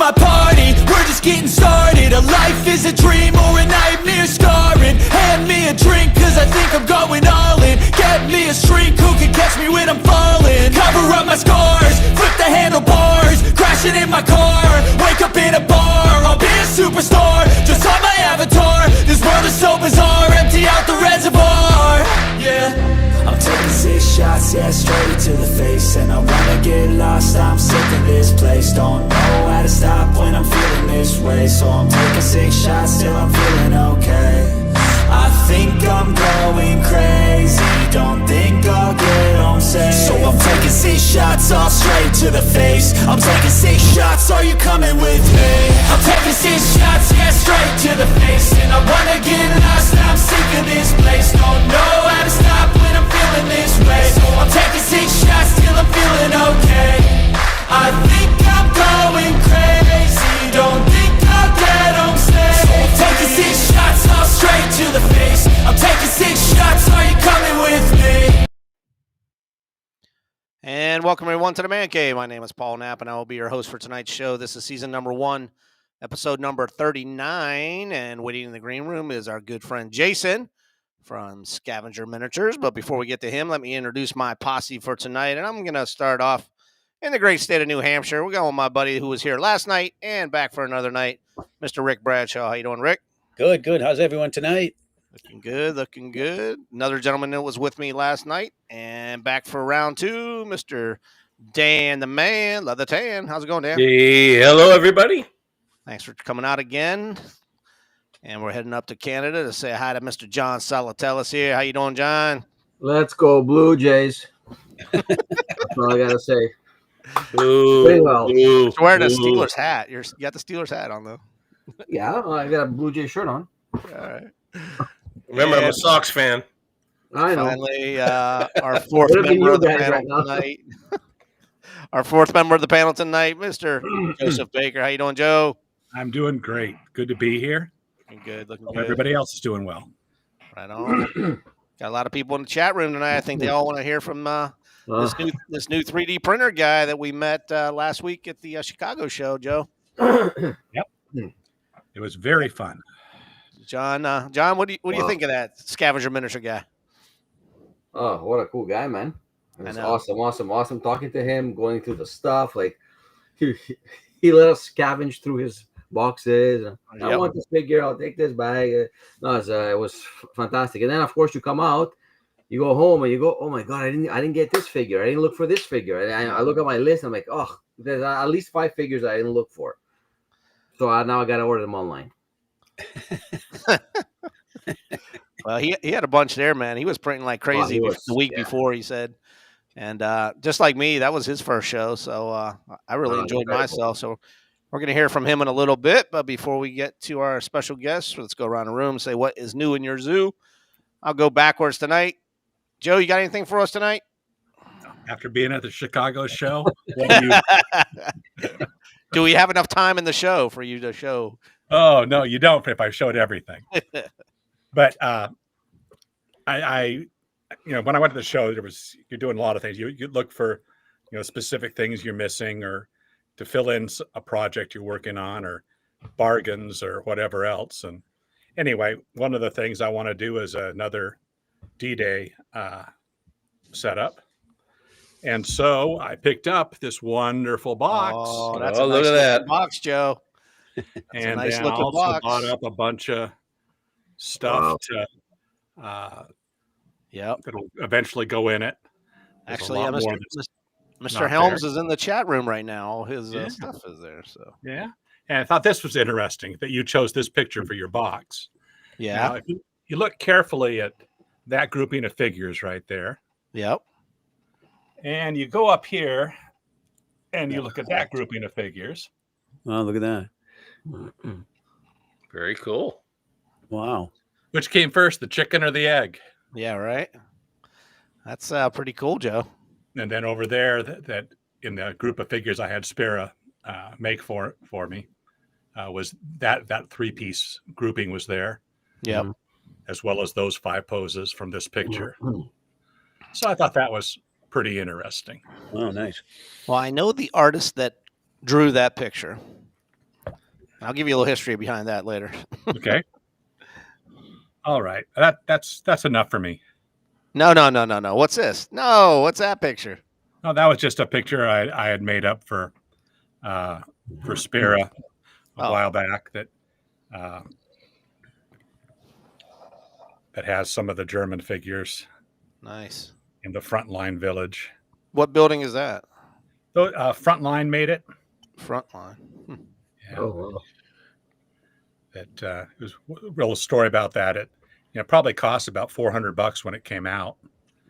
my party, we're just getting started. A life is a dream or a nightmare scarring. Hand me a drink cause I think I'm going all in. Get me a shrink who can catch me when I'm falling. Cover up my scars, flip the handlebars, crashing in my car, wake up in a bar. I'll be a superstar, just on my avatar. This world is so bizarre, empty out the reservoir. Yeah, I'm taking 6 shots, yeah, straight to the face. And I wanna get lost, I'm sick of this place. Don't know how to stop when I'm feeling this way. So I'm taking 6 shots, still I'm feeling okay. I think I'm going crazy, don't think I'll get home safe. So I'm taking 6 shots, all straight to the face. I'm taking 6 shots, are you coming with me? I'm taking 6 shots, yeah, straight to the face. And I wanna get lost, I'm sick of this place. Don't know how to stop when I'm feeling this way. So I'm taking 6 shots, till I'm feeling okay. I think I'm going crazy, don't think I'll get home safe. So I'm taking 6 shots, all straight to the face. I'm taking 6 shots, are you coming with me? And welcome everyone to the Man Cave. My name is Paul Knapp, and I will be your host for tonight's show. This is season number 1, episode number 39. And waiting in the green room is our good friend Jason from Scavenger Miniatures. But before we get to him, let me introduce my posse for tonight. And I'm going to start off in the great state of New Hampshire. We're going with my buddy who was here last night and back for another night, Mr. Rick Bradshaw. How you doing, Rick? Good, good. How's everyone tonight? Looking good, looking good. Another gentleman that was with me last night and back for round 2, Mr. Dan the Man, Leather Tan. How's it going, Dan? Hey, hello, everybody. Thanks for coming out again. And we're heading up to Canada to say hi to Mr. John Salatellis here. How you doing, John? Let's go Blue Jays. That's all I got to say. Ooh, Very well. ooh, You're wearing a ooh. Steelers hat. You got the Steelers hat on, though. Yeah, I got a Blue Jay shirt on. All right. Remember, I'm a Sox fan. I know. Finally, our fourth Better than member of the you guys panel right now. tonight. Our fourth member of the panel tonight, Mr. Joseph Baker. How you doing, Joe? I'm doing great. Good to be here. Looking good, looking Hope good. everybody else is doing well. Right on. Got a lot of people in the chat room tonight. I think they all want to hear from this new 3D printer guy that we met last week at the Chicago show, Joe. Yep. It was very fun. John, what do you think of that Scavenger miniature guy? Oh, what a cool guy, man. It was I know. awesome talking to him, going through the stuff. Like he let us scavenge through his boxes. I Yep. want this figure, I'll take this bag. No, it was fantastic. And then of course you come out, you go home and you go, oh my god, I didn't get this figure. I didn't look for this figure. And I look at my list, I'm like, oh, there's at least 5 figures I didn't look for. So now I gotta order them online. Well, he had a bunch there, man. He was printing like crazy the week before, he said. And just like me, that was his first show. So I really enjoyed myself. So we're going to hear from him in a little bit. But before we get to our special guests, let's go around the room and say what is new in your zoo. I'll go backwards tonight. Joe, you got anything for us tonight? After being at the Chicago show, Do we have enough time in the show for you to show? oh no, you don't. If I showed everything, but I when I went to the show, you're doing a lot of things. You look for specific things you're missing, or to fill in a project you're working on, or bargains, or whatever else. And anyway, one of the things I want to do is another D-Day setup. And so I picked up this wonderful box. Oh, that's Oh, a look nice at that. looking box, Joe. And nice then I looking also box. bought up a bunch of stuff Yep. that'll eventually go in it. There's Actually, a lot more Mr. not Helms there. is in the chat room right now. All his Yeah. stuff is there. So Yeah. And I thought this was interesting that you chose this picture for your box. yeah. Now, if you look carefully at that grouping of figures right there, Yep. and you go up here and you look at that grouping of figures. Oh, look at that. Very cool. Wow. Which came first, the chicken or the egg? Yeah. Right. That's pretty cool, Joe. And then over there, that in the group of figures I had Spira make for me, was that 3-piece grouping was there. Yep. As well as those 5 poses from this picture. So I thought that was pretty interesting. Oh, nice. Well, I know the artist that drew that picture. I'll give you a little history behind that later. Okay. All right. That's enough for me. No. What's this? No, what's that picture? No, that was just a picture I had made up for Spira a while back that has some of the German figures. Nice. In the Frontline Village. What building is that? Frontline made it. Frontline. Yeah. Oh, wow. It was a real story about that. It probably cost about $400 when it came out.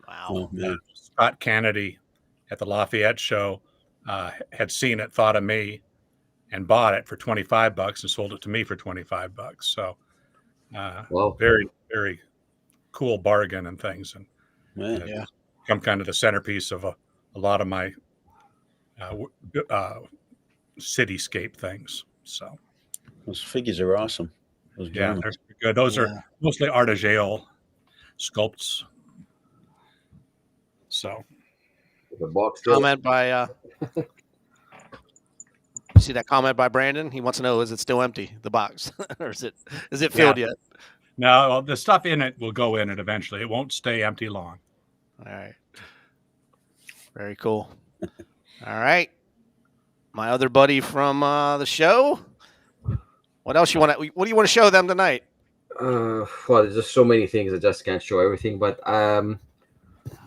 Wow. Oh, yeah. Scott Kennedy at the Lafayette show had seen it, thought of me, and bought it for $25 and sold it to me for $25. So, Wow. very, very cool bargain and things. And Yeah. become kind of the centerpiece of a lot of my cityscape things. So Those figures are awesome. Those yeah, Germans. they're good. Those are mostly artisanal sculpts. So The box still. Comment by see that comment by Brandon? He wants to know, is it still empty, the box? Or is it filled yet? No, well, the stuff in it will go in it eventually. It won't stay empty long. All right. Very cool. All right. My other buddy from the show. What else you want to? What do you want to show them tonight? Well, there's just so many things. I just can't show everything, but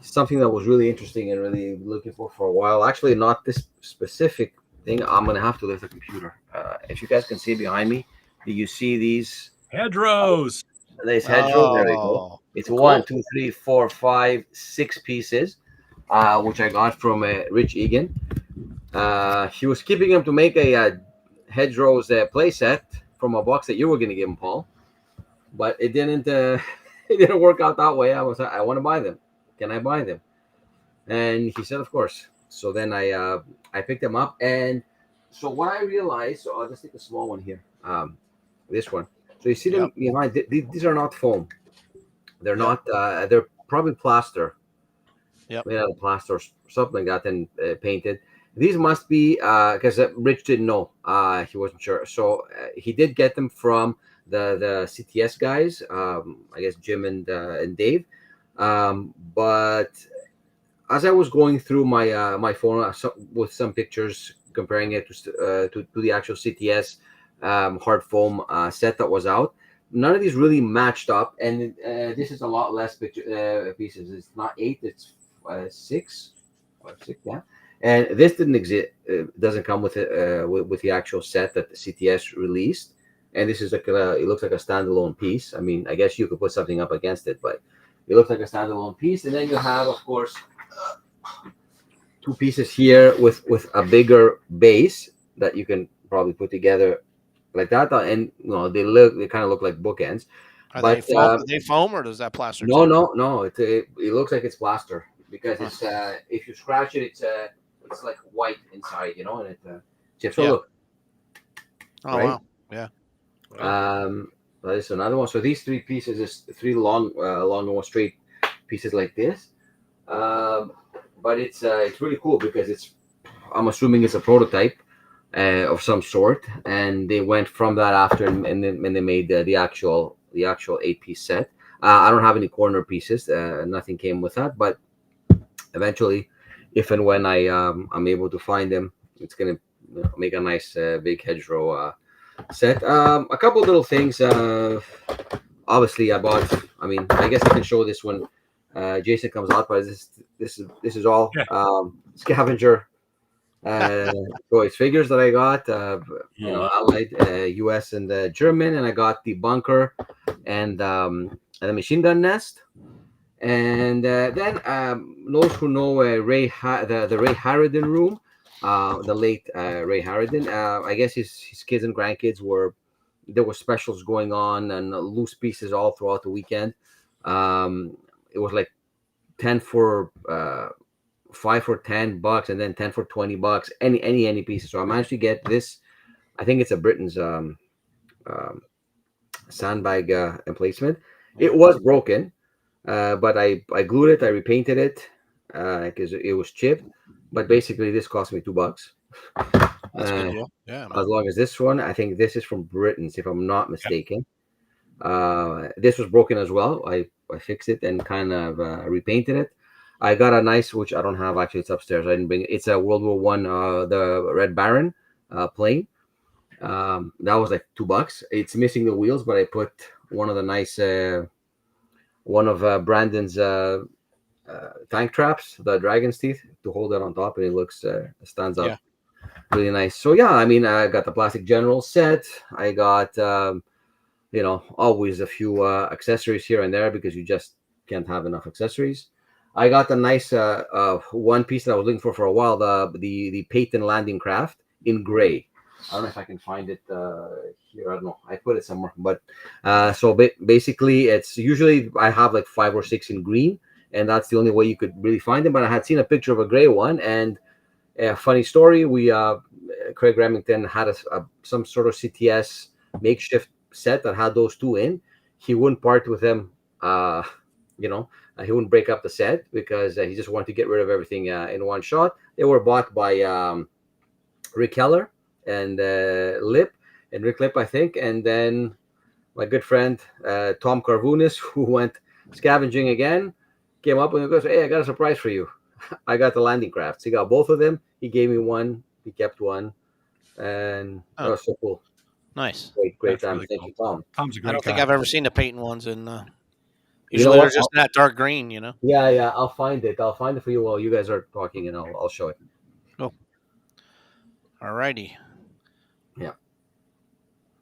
something that was really interesting and really looking for a while. Actually, not this specific thing. I'm gonna have to lift the computer. If you guys can see behind me, do you see these hedgerows? These hedgerows. There we go. It's cool. 1, 2, 3, 4, 5, 6 pieces, which I got from Rich Egan. He was keeping them to make a hedgerows play set from a box that you were going to give him, Paul, but it didn't. It didn't work out that way. I want to buy them. Can I buy them? And he said, of course. So then I picked them up, and so what I realized. So I'll just take a small one here. This one. So you see them behind. These are not foam. They're not. They're probably plaster. Yep. Made out of plaster or something like that, and painted. These must be because Rich didn't know. He wasn't sure. So he did get them from the CTS guys. I guess Jim and Dave. But as I was going through my phone with some pictures comparing it to the actual CTS hard foam set that was out, none of these really matched up. And this is a lot less pieces. It's not 8. It's 6. 6, yeah. And this didn't exist. Doesn't come with it with the actual set that the CTS released. And this is like it looks like a standalone piece. I mean, I guess you could put something up against it, but it looks like a standalone piece. And then you have, of course, 2 pieces here with a bigger base that you can probably put together like that. And they kind of look like bookends. Are they foam or does that plaster? No. It looks like it's plaster because it's if you scratch it, it's like white inside, and it chips. So look. Oh right? wow! Yeah. There's another one. So these 3 pieces is 3 long and straight pieces like this. But it's really cool because I'm assuming it's a prototype of some sort, and they went from that after and then they made the actual 8-piece set. I don't have any corner pieces. Nothing came with that, but eventually, if and when I'm able to find them, it's gonna make a nice big hedgerow set. A couple little things. Obviously, I bought. I mean, I guess I can show this when Jason comes out, but this is all Scavenger toys figures that I got. Allied, U.S. and German, and I got the bunker and the machine gun nest. And then those who know the Ray Harridan room, the late Ray Harridan, I guess his kids and grandkids there were specials going on and loose pieces all throughout the weekend. It was like 10 for 5 for $10 and then 10 for $20. Any pieces. So I managed to get this. I think it's a Britain's sandbag emplacement. It was broken. But I glued it, I repainted it because it was chipped. But basically, this cost me $2. That's a good Uh, deal. Yeah, as man. long as this one, I think this is from Britain's, if I'm not mistaken. This was broken as well. I fixed it and kind of repainted it. I got a nice, which I don't have actually. It's upstairs. I didn't bring it. It's a World War One, the Red Baron plane. That was like $2. It's missing the wheels, but I put one of the nice, one of Brandon's tank traps, the dragon's teeth, to hold it on top, and it looks stands up Yeah. really nice. So yeah, I mean, I got the plastic general set. I got always a few accessories here and there because you just can't have enough accessories. I got the nice one piece that I was looking for a while, the Peyton landing craft in gray. I don't know if I can find it here. I don't know. I put it somewhere, but basically, it's usually I have like 5 or 6 in green, and that's the only way you could really find them. But I had seen a picture of a gray one, and a funny story. We Craig Remington had some sort of CTS makeshift set that had those two in. He wouldn't part with them. He wouldn't break up the set because he just wanted to get rid of everything in one shot. They were bought by Rick Keller and Rick Lip, I think, and then my good friend Tom Carvunis, who went scavenging again, came up and goes, "Hey, I got a surprise for you. I got the landing crafts." He got both of them. He gave me one. He kept one, and that was so cool. Nice. Great That's time. really Thank cool. you, Tom. Tom's a I great don't think guy. I've ever seen the Peyton ones, and You know usually they're what? just that dark green. Yeah. I'll find it. I'll find it for you while you guys are talking, and I'll show it. Cool. All righty. Yeah.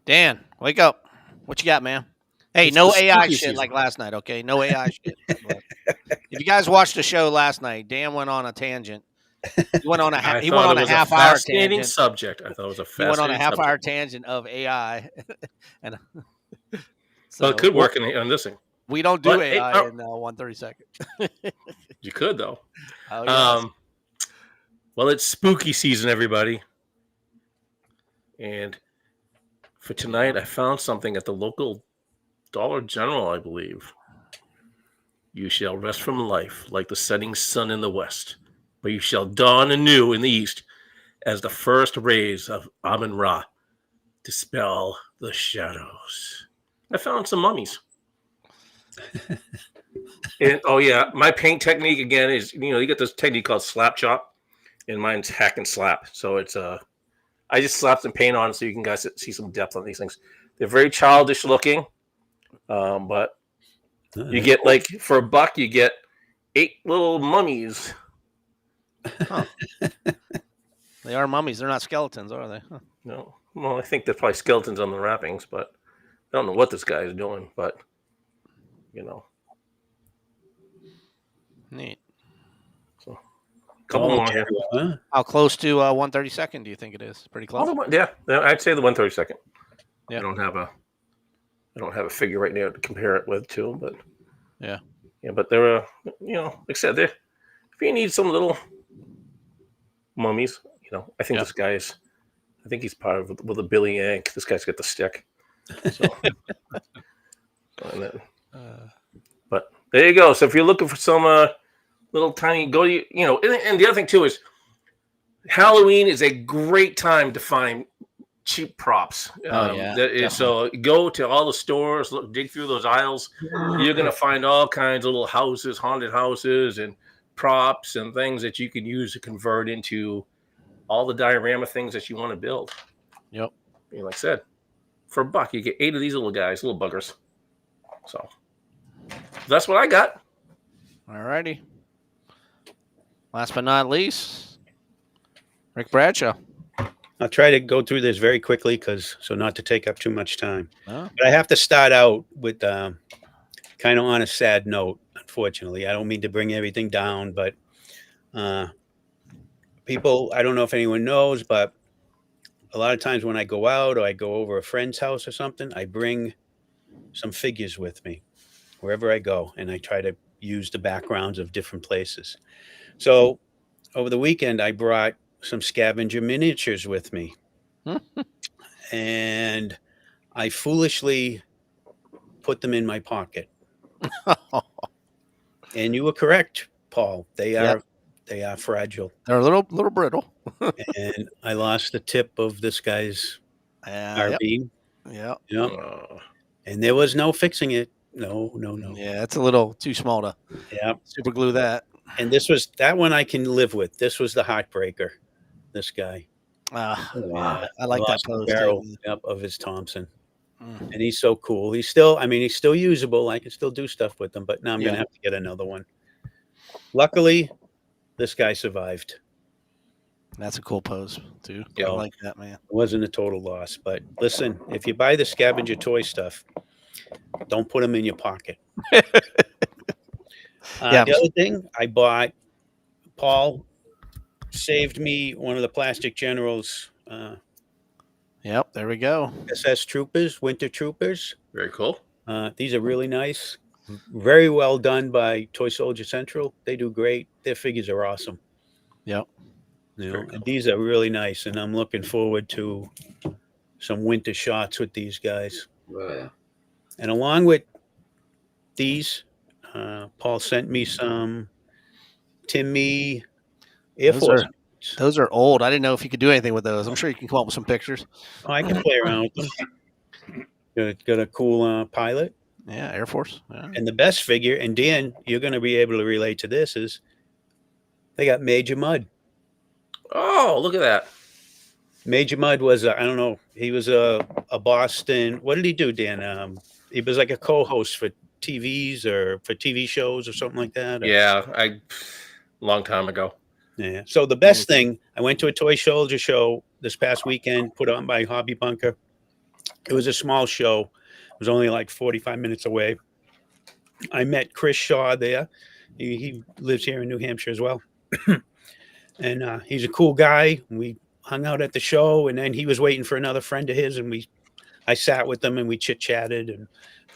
Dan, wake up. What you got, man? Hey, It's no the AI spooky shit season. like last night, okay? No AI shit. But if you guys watched the show last night, Dan went on a tangent. He went on a I he went thought on it a was a half-hour fascinating tangent. subject. I thought it was a He went on a fascinating half-hour subject. tangent of AI, and so Well, it could work on this thing. we don't do But, hey, AI in 1/32. You could, though. Oh yes. Well, it's spooky season, everybody. And for tonight, I found something at the local Dollar General, I believe. You shall rest from life like the setting sun in the west, but you shall dawn anew in the east as the first rays of Amun Ra dispel the shadows. I found some mummies. And oh yeah, my paint technique again is you get this technique called slap chop, and mine's hack and slap. So it's I just slap some paint on so you can guys see some depth on these things. They're very childish looking, but you get like for $1 you get 8 little mummies. Huh. They are mummies. They're not skeletons, are they? Huh. No, well I think they're probably skeletons on the wrappings, but I don't know what this guy is doing, but Neat. So, couple more here. Huh? How close to 1/32 do you think it is? Pretty close. Yeah, I'd say the 1/32. Yeah. I don't have a figure right now to compare it with too, but yeah, but they're like I said, if you need some little mummies, I think this guy is. I think he's part of with a Billy Yank. This guy's got the stick. So, and then, but there you go. So if you're looking for some little tiny, and the other thing too is Halloween is a great time to find cheap props. So go to all the stores, dig through those aisles. You're gonna find all kinds of little houses, haunted houses, and props and things that you can use to convert into all the diorama things that you want to build. Yep. Like I said, for $1 you get 8 of these little guys, little buggers. So that's what I got. All righty. Last but not least, Rick Bradshaw. I'll try to go through this very quickly so not to take up too much time. Oh. But I have to start out with kind of on a sad note, unfortunately. I don't mean to bring everything down, but people, I don't know if anyone knows, but a lot of times when I go out or I go over a friend's house or something, I bring some figures with me wherever I go, and I try to use the backgrounds of different places. So over the weekend, I brought some Scavenger miniatures with me. And I foolishly put them in my pocket. And you were correct, Paul. They're They are fragile. They're a little brittle. And I lost the tip of this guy's Yep. carbine. Yep. Yep. Oh. And there was no fixing it. No. Yeah, it's a little too small to Yeah. super glue that. And that one I can live with. This was the heartbreaker. This guy. Wow. I like that lost the pose barrel too. of his Thompson. Mm. And he's so cool. He's still usable. I can still do stuff with him, but now I'm Yeah. gonna have to get another one. Luckily, this guy survived. That's a cool pose too. Yeah. I like that, man. It wasn't a total loss. But listen, if you buy the Scavenger toy stuff, don't put them in your pocket. Yeah. The other thing I bought, Paul saved me one of the Plastic Generals Yep, there we go. SS Troopers, Winter Troopers. Very cool. These are really nice. Very well done by Toy Soldier Central. They do great. Their figures are awesome. Yep. Very And cool. these are really nice, and I'm looking forward to some winter shots with these guys. Oh, yeah. And along with these, Paul sent me some Timmy Air Those Force. Those are old. I didn't know if you could do anything with those. I'm sure you can come up with some pictures. Oh, I can play around with them. Got a cool pilot. Yeah, Air Force. Yeah. And the best figure, and Dan, you're going to be able to relate to this, is they got Major Mud. Oh, look at that. Major Mud was, I don't know, he was a Boston. What did he do, Dan? He was like a co-host for TVs or for TV shows or something like that. Yeah, long time ago. Yeah. So the best thing, I went to a Toy Soldier show this past weekend, put on by Hobby Bunker. It was a small show. It was only like 45 minutes away. I met Chris Shaw there. He lives here in New Hampshire as well. And he's a cool guy. We hung out at the show, and then he was waiting for another friend of his, and I sat with them and we chit-chatted, and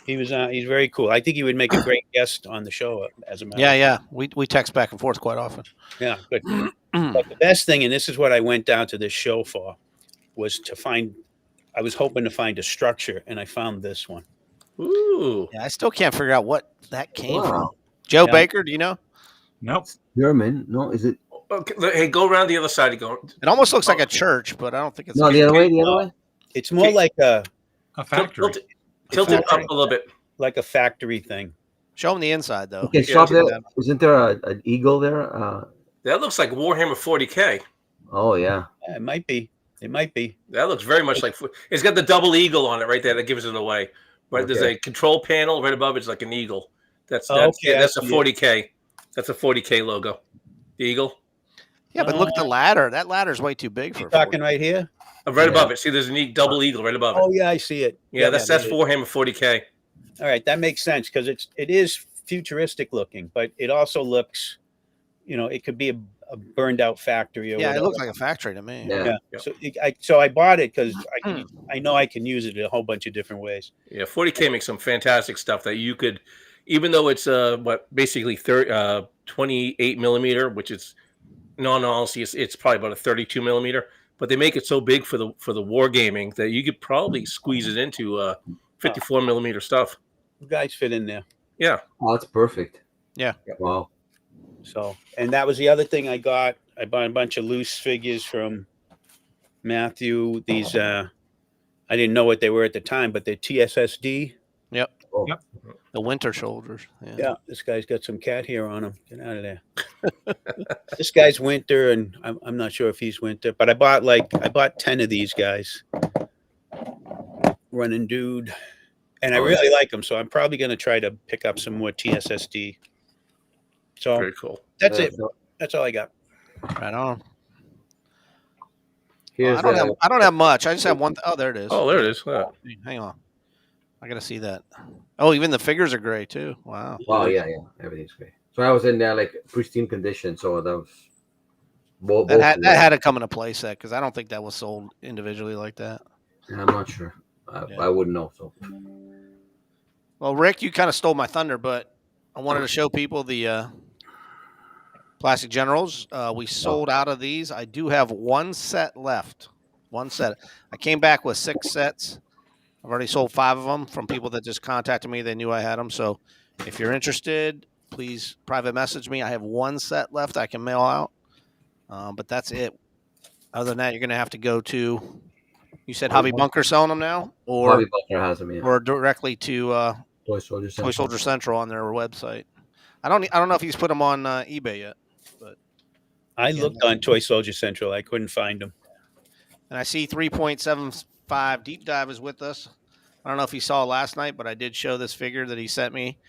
he's very cool. I think he would make a great guest on the show, as a matter of fact. Yeah. We text back and forth quite often. Yeah, good. But the best thing, and this is what I went down to this show for, was I was hoping to find a structure, and I found this one. Ooh. Yeah, I still can't figure out what that came from. Wow. Joe Yeah. Baker, do you know? Nope. German? No, is it? Okay, hey, go around the other side. Go. It almost looks like a church, but I don't think it's. No, the other way. The other way. It's more like a Factory. Tilt it up a little bit. factory thing. Show them the inside, though. Okay, Yeah, stop check there. it out. Isn't there an eagle there? That looks like Warhammer 40K. Oh yeah. Yeah, it might be. It might be. That looks very much like. It's got the double eagle on it right there. That gives it away. Right, there's Okay. a control panel right above. It's like an eagle. That's Okay, I that's a see it. 40K. That's a 40K logo. The eagle. Yeah, but look at the ladder. That ladder's way too big for You a talking 40. right here? Right Yeah. above it. See, there's a neat double eagle right above it. Oh yeah, I see it. Yeah, that's that is. Warhammer 40K. All right, that makes sense because it is futuristic looking, but it also looks, it could be a burned out factory or Yeah, whatever. it looks like a factory to me. Yeah. Yeah. So I bought it because I know I can use it in a whole bunch of different ways. Yeah, 40K makes some fantastic stuff that you could, even though it's basically 28 millimeter, which is, in all honesty, it's probably about a 32 millimeter. But they make it so big for the wargaming that you could probably squeeze it into 54 millimeter stuff. You guys fit in there. Yeah. Oh, that's perfect. Yeah. Wow. So, and that was the other thing I got. I bought a bunch of loose figures from Matthew. These, I didn't know what they were at the time, but they're TSSD. Yep. Oh. Yep. The winter shoulders. Yeah. Yeah, this guy's got some cat hair on him. Get out of there. This guy's winter, and I'm not sure if he's winter, but I bought 10 of these guys. Running dude. And I really like them, so I'm probably going to try to pick up some more TSSD. So Very cool. that's Yeah, it. so That's all I got. Right on. Here's I don't have much. I just have one. There it is. Oh, there it is. Yeah. Hang on. I gotta see that. Oh, even the figures are gray too. Wow. Oh yeah, everything's great. So I was in there like pristine condition. So that was both. That had to come into play set because I don't think that was sold individually like that. I'm not sure. I wouldn't know. So Well, Rick, you kind of stole my thunder, but I wanted to show people the Plastic Generals. We sold out of these. I do have one set left. One set. I came back with 6 sets. I've already sold 5 of them from people that just contacted me. They knew I had them. So if you're interested, please private message me. I have one set left I can mail out, but that's it. Other than that, you're going to have to go to, you said Hobby Bunker selling them now, Hobby Bunker has them, yeah. or directly to Toy Soldier Central. Toy Soldier Central on their website. I don't know if he's put them on eBay yet, but I looked on Toy Soldier Central. I couldn't find them. and I see 3.75 Deep Dive is with us. I don't know if he saw it last night, but I did show this figure that he sent me,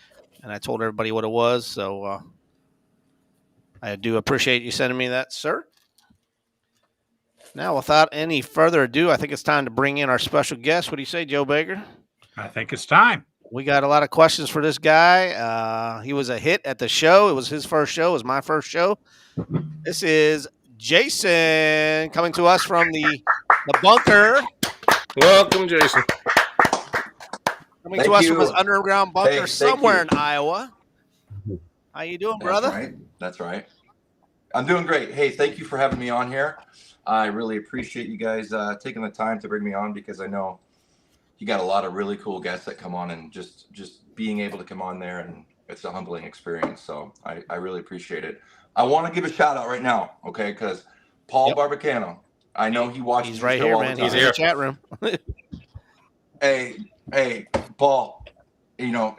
and I told everybody what it was. So I do appreciate you sending me that, sir. Now, without any further ado, I think it's time to bring in our special guest. What do you say, Joe Baker? I think it's time. We got a lot of questions for this guy. He was a hit at the show. It was his first show. It was my first show. This is Jason coming to us from the bunker. Welcome, Jason. Coming to us from his underground bunker somewhere in Iowa. How you doing, brother? That's right. That's right. I'm doing great. Hey, thank you for having me on here. I really appreciate you guys taking the time to bring me on, because I know you got a lot of really cool guests that come on, and just being able to come on there, and it's a humbling experience. So I really appreciate it. I want to give a shout out right now, okay? Because Paul Barbacano, I know he watches. He's right here, man. He's in the chat room. Hey, Paul. You know,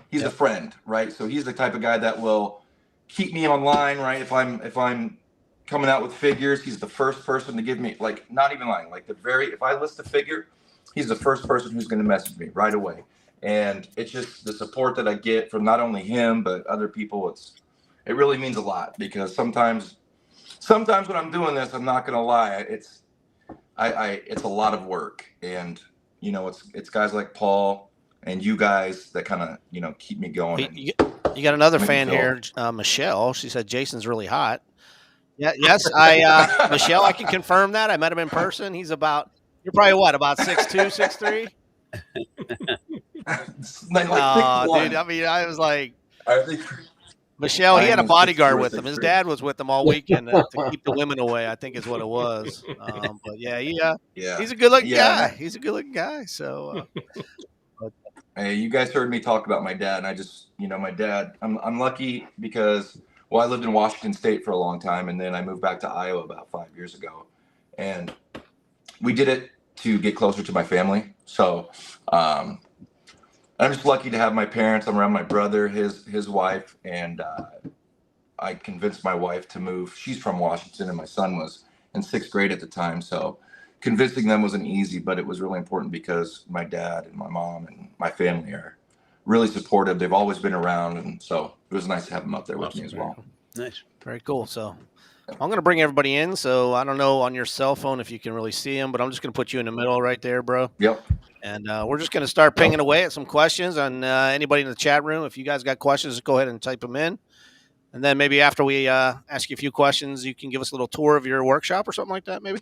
he's a friend, right? So he's the type of guy that will keep me online, right? If I'm coming out with figures, he's the first person to give me, like, not even lying, like if I list a figure, he's the first person who's going to message me right away. And it's just the support that I get from not only him but other people. It really means a lot, because sometimes when I'm doing this, I'm not going to lie, it's a lot of work. And you know, it's guys like Paul and you guys that kind of, you know, keep me going. You got another fan here, Michelle. She said Jason's really hot. Yeah, yes, Michelle, I can confirm that. I met him in person. He's about 6'2", 6'3"? Dude, I mean, I was like, Michelle, he had a bodyguard with him. His dad was with him all weekend to keep the women away, I think is what it was. But yeah, he's a good-looking guy. He's a good-looking guy. So, hey, you guys heard me talk about my dad, and I just, you know, my dad, I'm lucky because, well, I lived in Washington State for a long time, and then I moved back to Iowa about 5 years ago. And we did it to get closer to my family. So I'm just lucky to have my parents. I'm around my brother, his wife, and I convinced my wife to move. She's from Washington, and my son was in 6th grade at the time. So convincing them wasn't easy, but it was really important because my dad and my mom and my family are really supportive. They've always been around, and so it was nice to have them up there with me as well. Nice. Very cool. So I'm going to bring everybody in. So I don't know on your cell phone if you can really see them, but I'm just going to put you in the middle right there, bro. Yep. And we're just going to start pinging away at some questions on anybody in the chat room. If you guys got questions, go ahead and type them in. And then maybe after we ask you a few questions, you can give us a little tour of your workshop or something like that, maybe.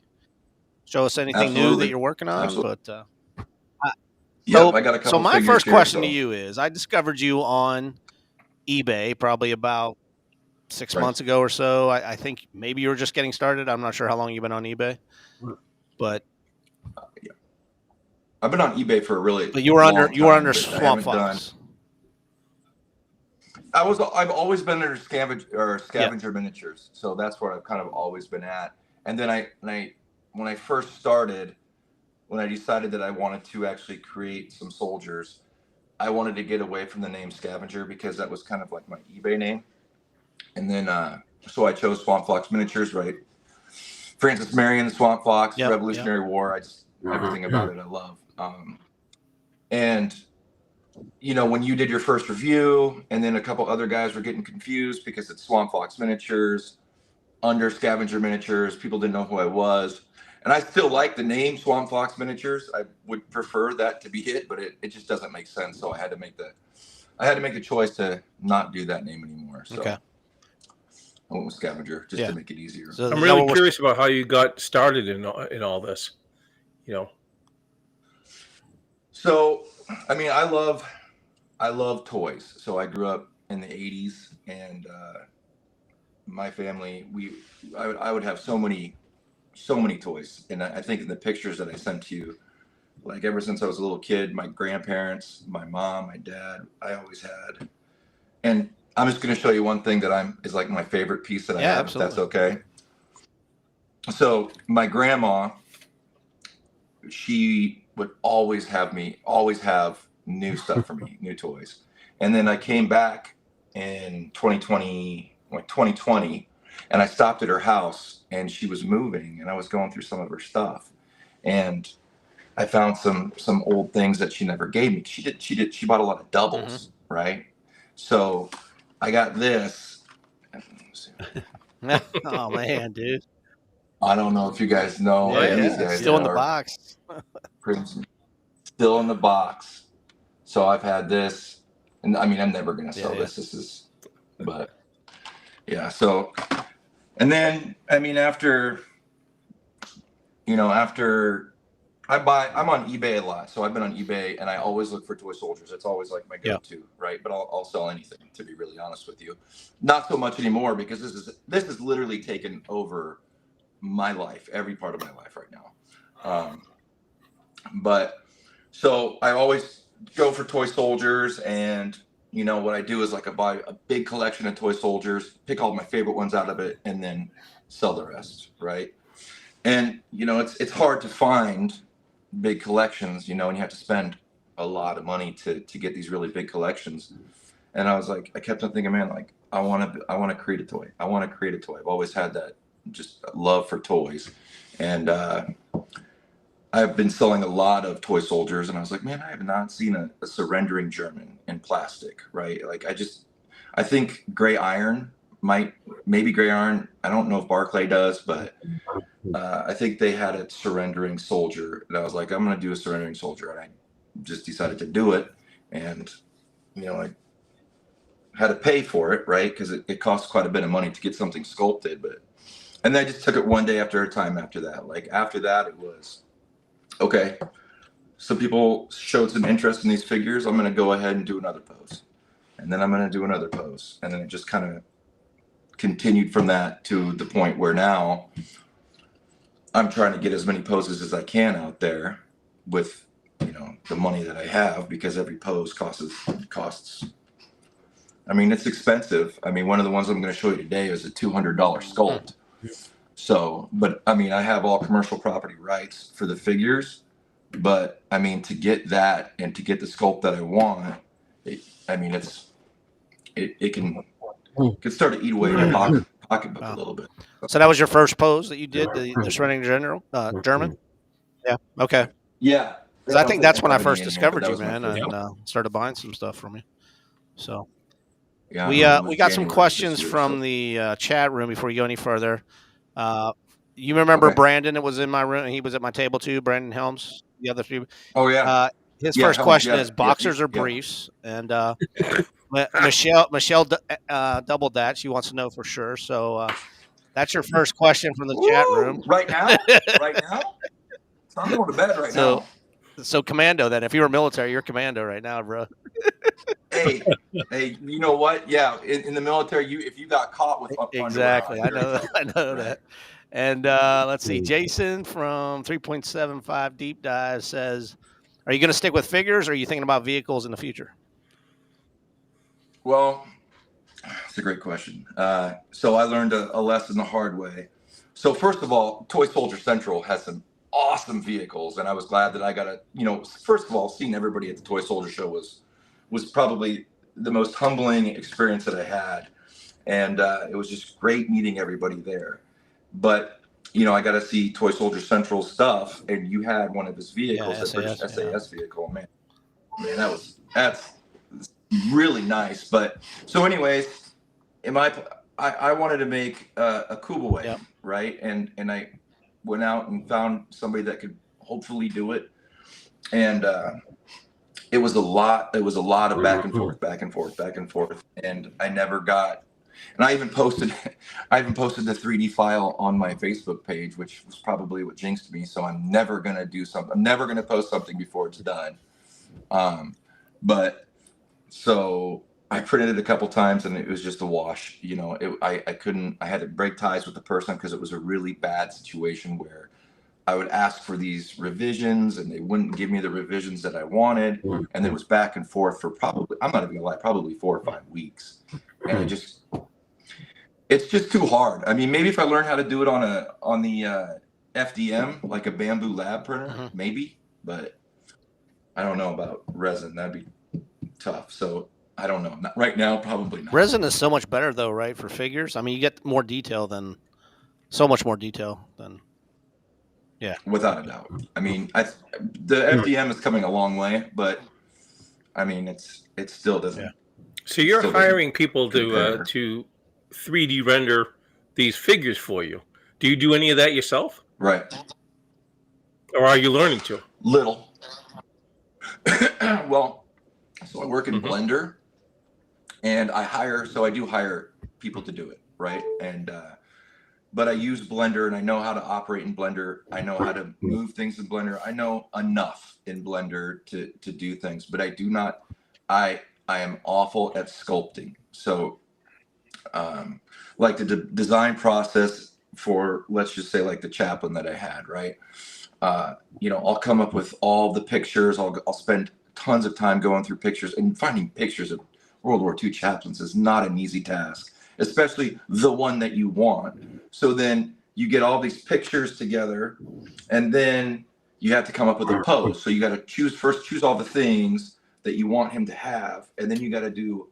Show us anything new that you're working on. Absolutely. But I got a couple. So my first here, question to you is, I discovered you on eBay probably about 6 months ago or so. I think maybe you were just getting started. I'm not sure how long you've been on eBay, but I've been on eBay for a really. But you were under Swamp Fox. I've always been under Scavenger Miniatures, so that's where I've kind of always been at. And then when I first started, when I decided that I wanted to actually create some soldiers, I wanted to get away from the name Scavenger because that was kind of like my eBay name. And then, so I chose Swamp Fox Miniatures, right? Francis Marion, the Swamp Fox, Revolutionary War. Everything about it I love. And, you know, when you did your first review, and then a couple other guys were getting confused because it's Swamp Fox Miniatures, under Scavenger Miniatures, people didn't know who I was. And I still like the name Swamp Fox Miniatures. I would prefer that to be it, but it just doesn't make sense. So I had to make the choice to not do that name anymore. So I went with Scavenger just to make it easier. So I'm really curious about how you got started in all this, you know. So, I mean, I love toys. So I grew up in the 80s, and my family, I would have so many toys. And I think in the pictures that I sent to you, like ever since I was a little kid, my grandparents, my mom, my dad, I always had And I'm just going to show you one thing that is like my favorite piece that I have, absolutely. if that's okay. So my grandma, she would always have new stuff for me, new toys. And then I came back in 2020, and I stopped at her house, and she was moving, and I was going through some of her stuff, and I found some old things that she never gave me. She bought a lot of doubles, right? So I got this. Oh man, dude. I don't know if you guys know. These guys still in the are box. still in the box. So I've had this, and I mean, I'm never gonna sell this. This is, but yeah. So, and then I mean, after I'm on eBay a lot, so I've been on eBay, and I always look for toy soldiers. It's always like my go-to, right? But I'll sell anything, to be really honest with you. Not so much anymore, because this is literally taken over my life, every part of my life right now. But so I always go for toy soldiers, and what I do is like I buy a big collection of toy soldiers, pick all my favorite ones out of it, and then sell the rest, right? And it's hard to find big collections, and you have to spend a lot of money to get these really big collections. And I was like, I kept on thinking, man, like I want to create a toy. I want to create a toy. I've always had that just love for toys, and I've been selling a lot of toy soldiers, and I was like, man, I have not seen a surrendering German in plastic, right? Like I think Gray Iron maybe Gray Iron. I don't know if Barclay does, but I think they had a surrendering soldier, and I was like, I'm going to do a surrendering soldier, and I just decided to do it, and I had to pay for it, right? Because it costs quite a bit of money to get something sculpted, and then I just took it one day after a time. After that, after that, it was okay. Some people showed some interest in these figures. I'm going to go ahead and do another pose, and then I'm going to do another pose, and then it just kind of continued from that to the point where now I'm trying to get as many poses as I can out there with the money that I have, because every pose costs. I mean, it's expensive. I mean, one of the ones I'm going to show you today is a $200 sculpt. So, but I mean, I have all commercial property rights for the figures, but I mean, to get that and to get the sculpt that I want, it can start to eat away your pocketbook a little bit. So that was your first pose that you did, the surrendering German? Yeah. Okay. Yeah. Because I think that's when I first discovered you, man, and started buying some stuff from you. So yeah, we got some questions from the chat room before you go any further. You remember Brandon that was in my room? He was at my table too, Brandon Helms, the other three. Oh, yeah. His first question is boxers or briefs? And Michelle doubled that. She wants to know for sure. So that's your first question from the chat room. Right now? Right now? So I'm going to bed right now. So commando then. If you were military, you're commando right now, bro. Hey, you know what? Yeah, in the military, if you got caught with exactly, I know that. And let's see, Jason from 3.75 Deep Dive says, "Are you going to stick with figures, or are you thinking about vehicles in the future?" Well, it's a great question. So I learned a lesson the hard way. So first of all, Toy Soldier Central has some awesome vehicles, and I was glad that I got first of all, seeing everybody at the Toy Soldier show was probably the most humbling experience that I had, and it was just great meeting everybody there. But I got to see Toy Soldier Central stuff, and you had one of his vehicles, SAS vehicle. Man, that's really nice. But so, anyways, I wanted to make a Kuba wave, right? And I went out and found somebody that could hopefully do it, and it was a lot of back and forth, and I never got. And I even posted the 3D file on my Facebook page, which was probably what jinxed me. So I'm never gonna do something. I'm never gonna post something before it's done. But so I printed it a couple times, and it was just a wash. I couldn't. I had to break ties with the person because it was a really bad situation where I would ask for these revisions and they wouldn't give me the revisions that I wanted. And it was back and forth for probably, I'm not even gonna lie, probably 4 or 5 weeks. And it's just too hard. I mean, maybe if I learned how to do it on the FDM, like a bamboo lab printer, maybe, but I don't know about resin. That'd be tough. So I don't know. Not, right now, probably not. Resin is so much better though, right? For figures. I mean, you get more detail than so much more detail than. Yeah, without a doubt. I mean, the FDM is coming a long way, but I mean, it still doesn't. Yeah. So you're still hiring people compare. to 3D render these figures for you. Do you do any of that yourself, Right. or are you learning to? Little. Well, so I work in Blender, and I do hire people to do it, right? And but I use Blender, and I know how to operate in Blender. I know how to move things in Blender. I know enough in Blender to do things, but I do not. I am awful at sculpting. So, like the design process for, let's just say, like the chaplain that I had, right? I'll come up with all the pictures. I'll spend tons of time going through pictures, and finding pictures of World War II chaplains is not an easy task, especially the one that you want. So then you get all these pictures together, and then you have to come up with a pose. So you got to choose all the things that you want him to have, and then you got to do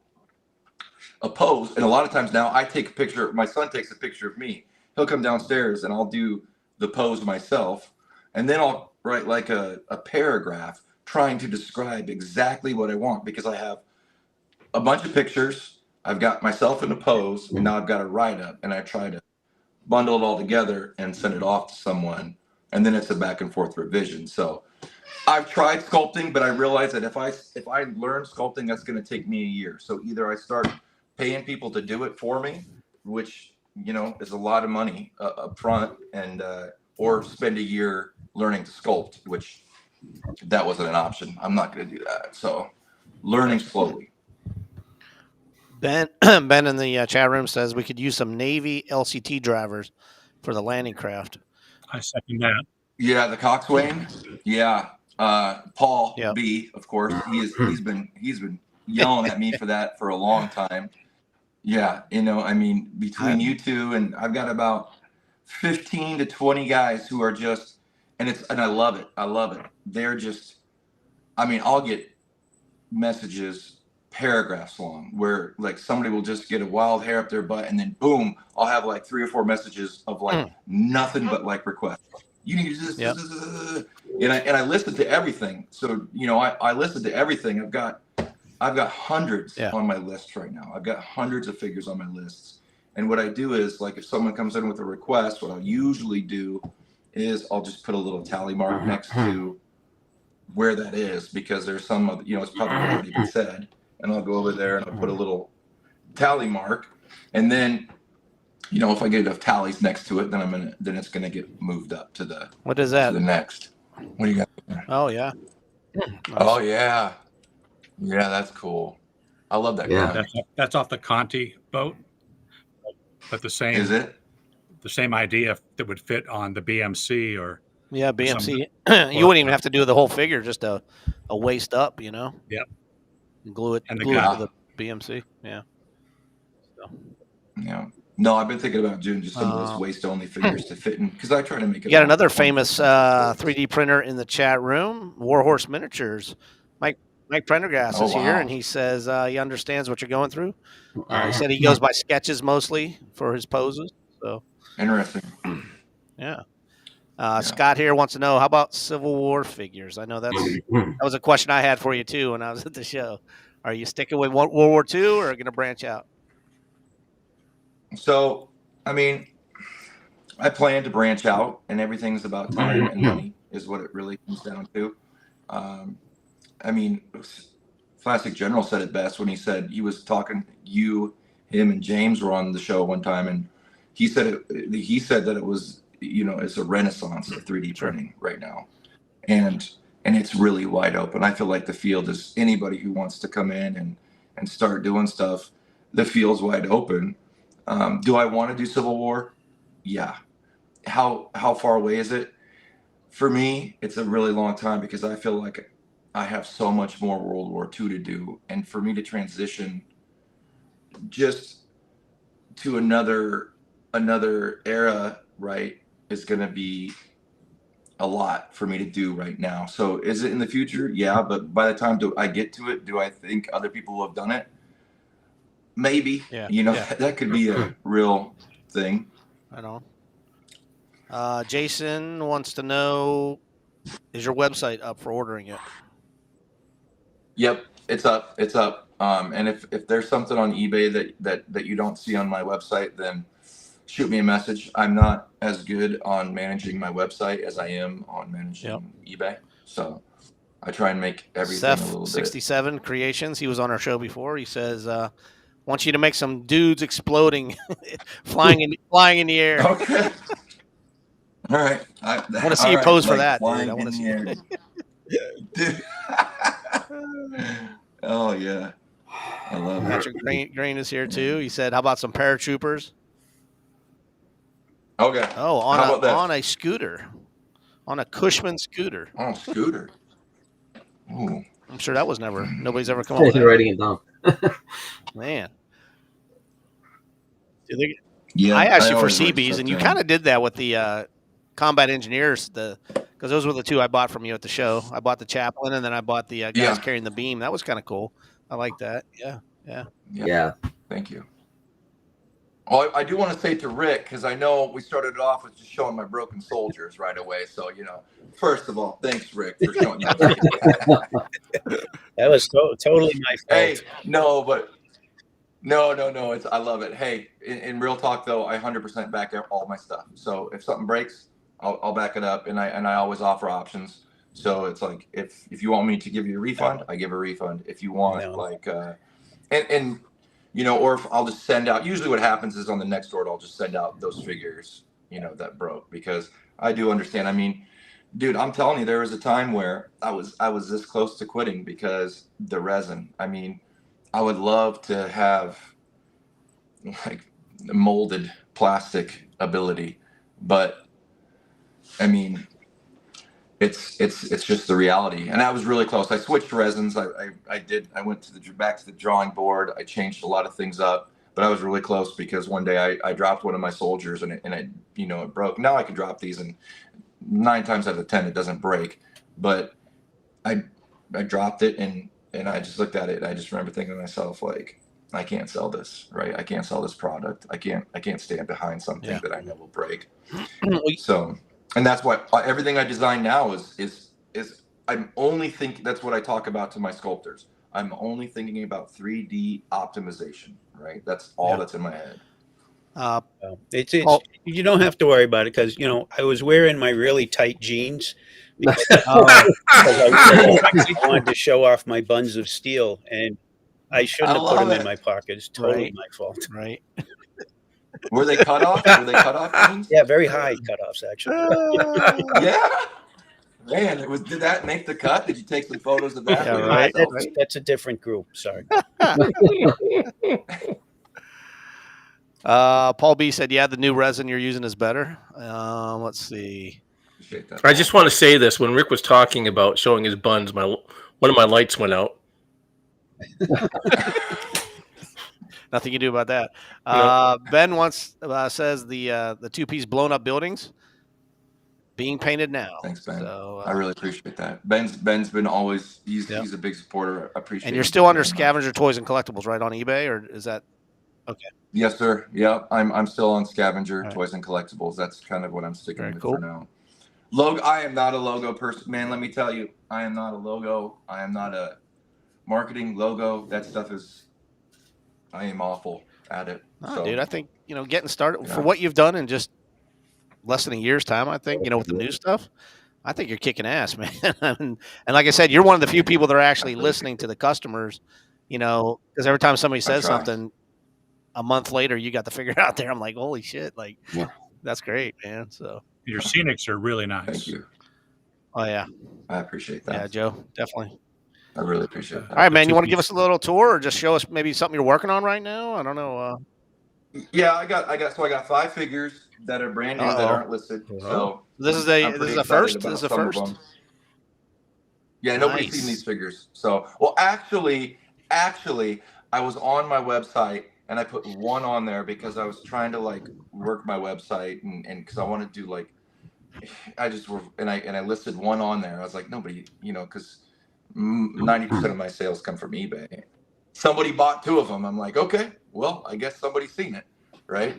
a pose. And a lot of times now I take a picture, my son takes a picture of me. He'll come downstairs and I'll do the pose myself. And then I'll write like a paragraph trying to describe exactly what I want, because I have a bunch of pictures. I've got myself in a pose, and now I've got a write up, and I try to bundle it all together and send it off to someone. And then it's a back and forth revision. So I've tried sculpting, but I realize that if I learn sculpting, that's going to take me a year. So either I start paying people to do it for me, which, is a lot of money up front, and or spend a year learning to sculpt, which that wasn't an option. I'm not going to do that. So learning slowly. Ben in the chat room says we could use some Navy LCT drivers for the landing craft. I second that. Yeah, the coxswain. Yeah, Paul Yep. B. Of course, he's been yelling at me for that for a long time. Yeah, I mean, between you two, and I've got about 15 to 20 guys who are just, and I love it. I love it. They're just, I mean, I'll get messages paragraphs long where like somebody will just get a wild hair up their butt, and then boom, I'll have like 3 or 4 messages of like nothing but like requests. You need this, Yep. and I listen to everything. So I listen to everything. I've got hundreds on my list right now. I've got hundreds of figures on my lists. And what I do is, like, if someone comes in with a request, what I'll usually do is I'll just put a little tally mark next to where that is, because there's some of, it's probably already been said. And I'll go over there and I'll put a little tally mark. And then, if I get enough tallies next to it, then it's gonna get moved up to the What is that? to the next. What do you got there? Oh yeah. Oh yeah. Yeah, that's cool. I love that guy. That's off the Conti boat, but the same Is it? the same idea that would fit on the BMC or Yeah, BMC. You wouldn't even have to do the whole figure, just a waist up, Yep. Glue it And the to guy. the BMC. Yeah. So. Yeah. No, I've been thinking about doing just some of those waist only figures to fit in, because I try to make it. You got another famous 3D printer in the chat room, Warhorse Miniatures. Mike Prendergast is here, and he says he understands what you're going through. He said he goes by sketches mostly for his poses. So Interesting. yeah. Scott here wants to know, how about Civil War figures? I know that was a question I had for you too when I was at the show. Are you sticking with World War II or going to branch out? So, I mean, I plan to branch out, and everything's about time and money is what it really comes down to. I mean, Classic General said it best when he said, he was talking, him and James were on the show one time, and he said that it was, it's a renaissance of 3D printing right now. And it's really wide open. I feel like the field is, anybody who wants to come in and start doing stuff, the field's wide open. Do I want to do Civil War? Yeah. How far away is it? for me, it's a really long time because I feel like I have so much more World War II to do, and for me to transition just to another era, right, is going to be a lot for me to do right now. So is it in the future? Yeah, but by the time I get to it, do I think other people will have done it? Maybe. Yeah. You know, Yeah. that could be a real thing. I know. Jason wants to know, is your website up for ordering it? Yep, it's up. It's up. And if there's something on eBay that you don't see on my website, then shoot me a message. I'm not as good on managing my website as I am on managing eBay. So I try and make everything a little bit. Seth67 Creations, he was on our show before. He says, wants you to make some dudes exploding, flying in the air. Okay. All right. I want to see you pose for that, dude. I want to see you. Dude. Oh, yeah. I love it. Patrick Green is here, too. He said, how about some paratroopers? Okay. Oh, on a scooter. On a Cushman scooter. On a scooter. Ooh. I'm sure that was nobody's ever come up with that. Writing it down. Man. Yeah, I asked you for CBs, and you kind of did that with the combat engineers, because those were the two I bought from you at the show. I bought the chaplain, and then I bought the guys carrying the beam. That was kind of cool. I like that. Yeah. Thank you. Oh, I do want to say to Rick, because I know we started it off with just showing my broken soldiers right away. So, first of all, thanks, Rick, for showing me. That was totally my fault. Hey, no, but no. I love it. Hey, in real talk, though, I 100% back up all my stuff. So if something breaks, I'll back it up, and I always offer options. So it's like if you want me to give you a refund, I give a refund. If you want or if I'll just send out. Usually, what happens is on the next order, I'll just send out those figures, that broke, because I do understand. I mean, dude, I'm telling you, there was a time where I was this close to quitting because the resin. I mean, I would love to have like molded plastic ability, but I mean, it's just the reality. And I was really close. I switched resins. I went back to the drawing board. I changed a lot of things up, but I was really close because one day I dropped one of my soldiers and it broke. Now I can drop these and 9 times out of 10 it doesn't break, but I dropped it and I just looked at it and I just remember thinking to myself, like, I can't sell this, right? I can't sell this product. I can't stand behind something that I know will break. So, and that's why everything I design now is I'm only thinking. That's what I talk about to my sculptors. I'm only thinking about 3D optimization, right? That's all that's in my head. It's you don't have to worry about it because I was wearing my really tight jeans because I wanted to show off my buns of steel, and I shouldn't have put them in my pocket. It's totally my fault. Right. Were they cut off? Were they cut off jeans? Yeah, very high cutoffs actually. Yeah. Man, did that make the cut? Did you take some photos of that? Yeah, right. That's a different group. Sorry. Paul B said, "Yeah, the new resin you're using is better." Let's see. I just want to say this: when Rick was talking about showing his buns, one of my lights went out. Nothing you do about that. Ben says the 2-piece blown up buildings being painted now. Thanks, Ben. So, I really appreciate that. Ben's been always he's a big supporter. I appreciate it. And you're still under Scavenger Toys and Collectibles, right, on eBay, or is that okay? Yes, sir. Yeah, I'm still on Scavenger Toys and Collectibles. That's kind of what I'm sticking with for now. Logo. I am not a logo person, man. Let me tell you, I am not a logo. I am not a marketing logo. That stuff is. I am awful at it. Dude, I think getting started for what you've done in just less than a year's time. I think with the new stuff. I think you're kicking ass, man. and like I said, you're one of the few people that are actually listening to the customers. Because every time somebody says something, a month later you got the figure out there. I'm like, holy shit! Like, that's great, man. So your scenics are really nice. Thank you. Oh yeah, I appreciate that. Yeah, Joe, definitely. I really appreciate that. All right, man. You want to give us a little tour, or just show us maybe something you're working on right now? I don't know. Yeah, I got 5 figures that are brand new that aren't listed. So This is I'm a pretty first. excited This about is a some of first. them. Yeah, nobody's seen Nice. these figures. So, well, actually, I was on my website and I put one on there because I was trying to like work my website and because I want to do like, I listed one on there. I was like, nobody, because 90% of my sales come from eBay. Somebody bought 2 of them. I'm like, okay, well, I guess somebody's seen it, right?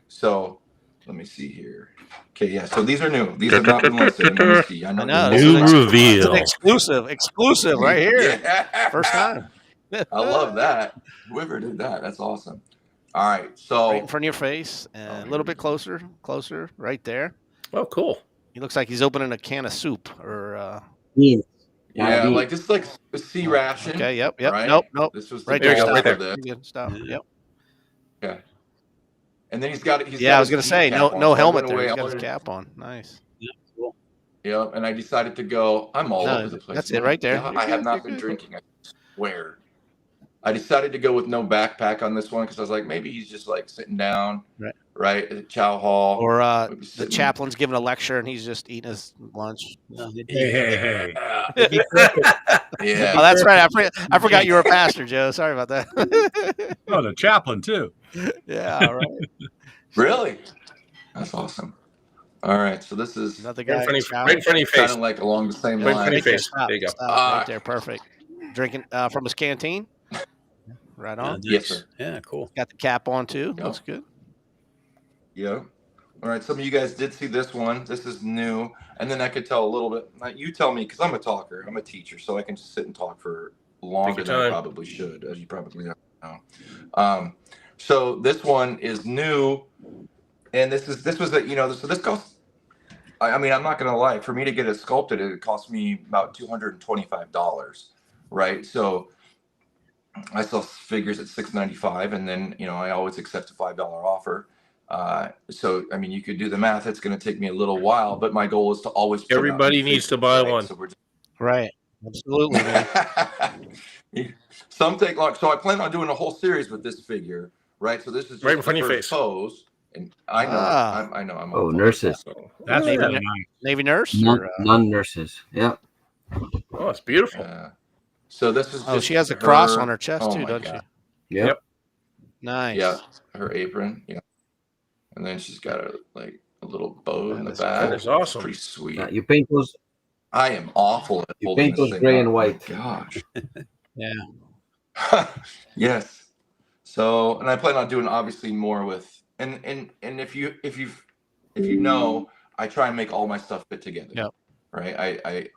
So let me see here. Okay, yeah. So these are new. These have not been listed. And let me see. I know, know, this this is is an reveal. It's an exclusive right here. Yeah. First time. I love that. Whoever did that, that's awesome. All right, so Right in front of your face, and a little bit closer, right there. Oh, cool. He looks like he's opening a can of soup or. Beans. yeah, Beans. like this is like a sea ration. Okay. Yep. Right? Nope. This was Right the there. you go, goal right for there. this. Pretty good stuff. Yep. Yeah. And then he's got it. Yeah, I was gonna say no So I helmet went there. away, He's I got his ordered- cap on. Nice. Yeah, and I decided to go. I'm all No, over the place. that's it right there. Yeah, You're I have good, not you're been good. drinking. I swear. I decided to go with no backpack on this one because I was like, maybe he's just like sitting down, right at Chow Hall, Or maybe the sitting- chaplain's giving a lecture and he's just eating his lunch. Hey. Yeah. Oh, that's right. I forgot you were a pastor, Joe. Sorry about that. Oh, the chaplain too. Yeah. All right. Really? That's awesome. All right, so this is Another Right guy. in front of your face. kind of like along the same Right in front line. of your face. Stop, There you go. stop, right there. Perfect. Drinking from his canteen. Right on. Yes, sir. Yeah, cool. Got the cap on too. Yeah. Looks good. Yeah. All right. Some of you guys did see this one. This is new. And then I could tell a little bit. You tell me, because I'm a talker. I'm a teacher, so I can just sit and talk for longer than I probably should, as you probably know. So this one is new. And this was so this costs, I mean, I'm not going to lie. For me to get it sculpted, it cost me about $225, right? So I sell figures at $6.95, and then I always accept a $5 offer. So I mean, you could do the math. It's going to take me a little while, but my goal is to always put out Everybody new needs to figures, buy right? one. So we're Right. Absolutely, man. some take long. So I plan on doing a whole series with this figure, right? So this is just Right in front the of your first face. pose, and I know, Ah. I know, I'm. Oh, all nurses. so, That's Maybe really not. nice. Navy nurse. None nurses. Yeah. Oh, it's beautiful. so this is. Oh, just she has a cross her- on her chest oh too, my doesn't God. Yep. she? Nice. Yeah, her apron. Yeah, and then she's got a little bow in the That is back. That is awesome. Pretty sweet. Yeah, you paint those. I am awful at You holding paint this those thing gray up. and white. Oh my gosh. Yeah. Yes. So, and I plan on doing obviously more with, and if you know, I try and make all my stuff fit together. Yep. Right.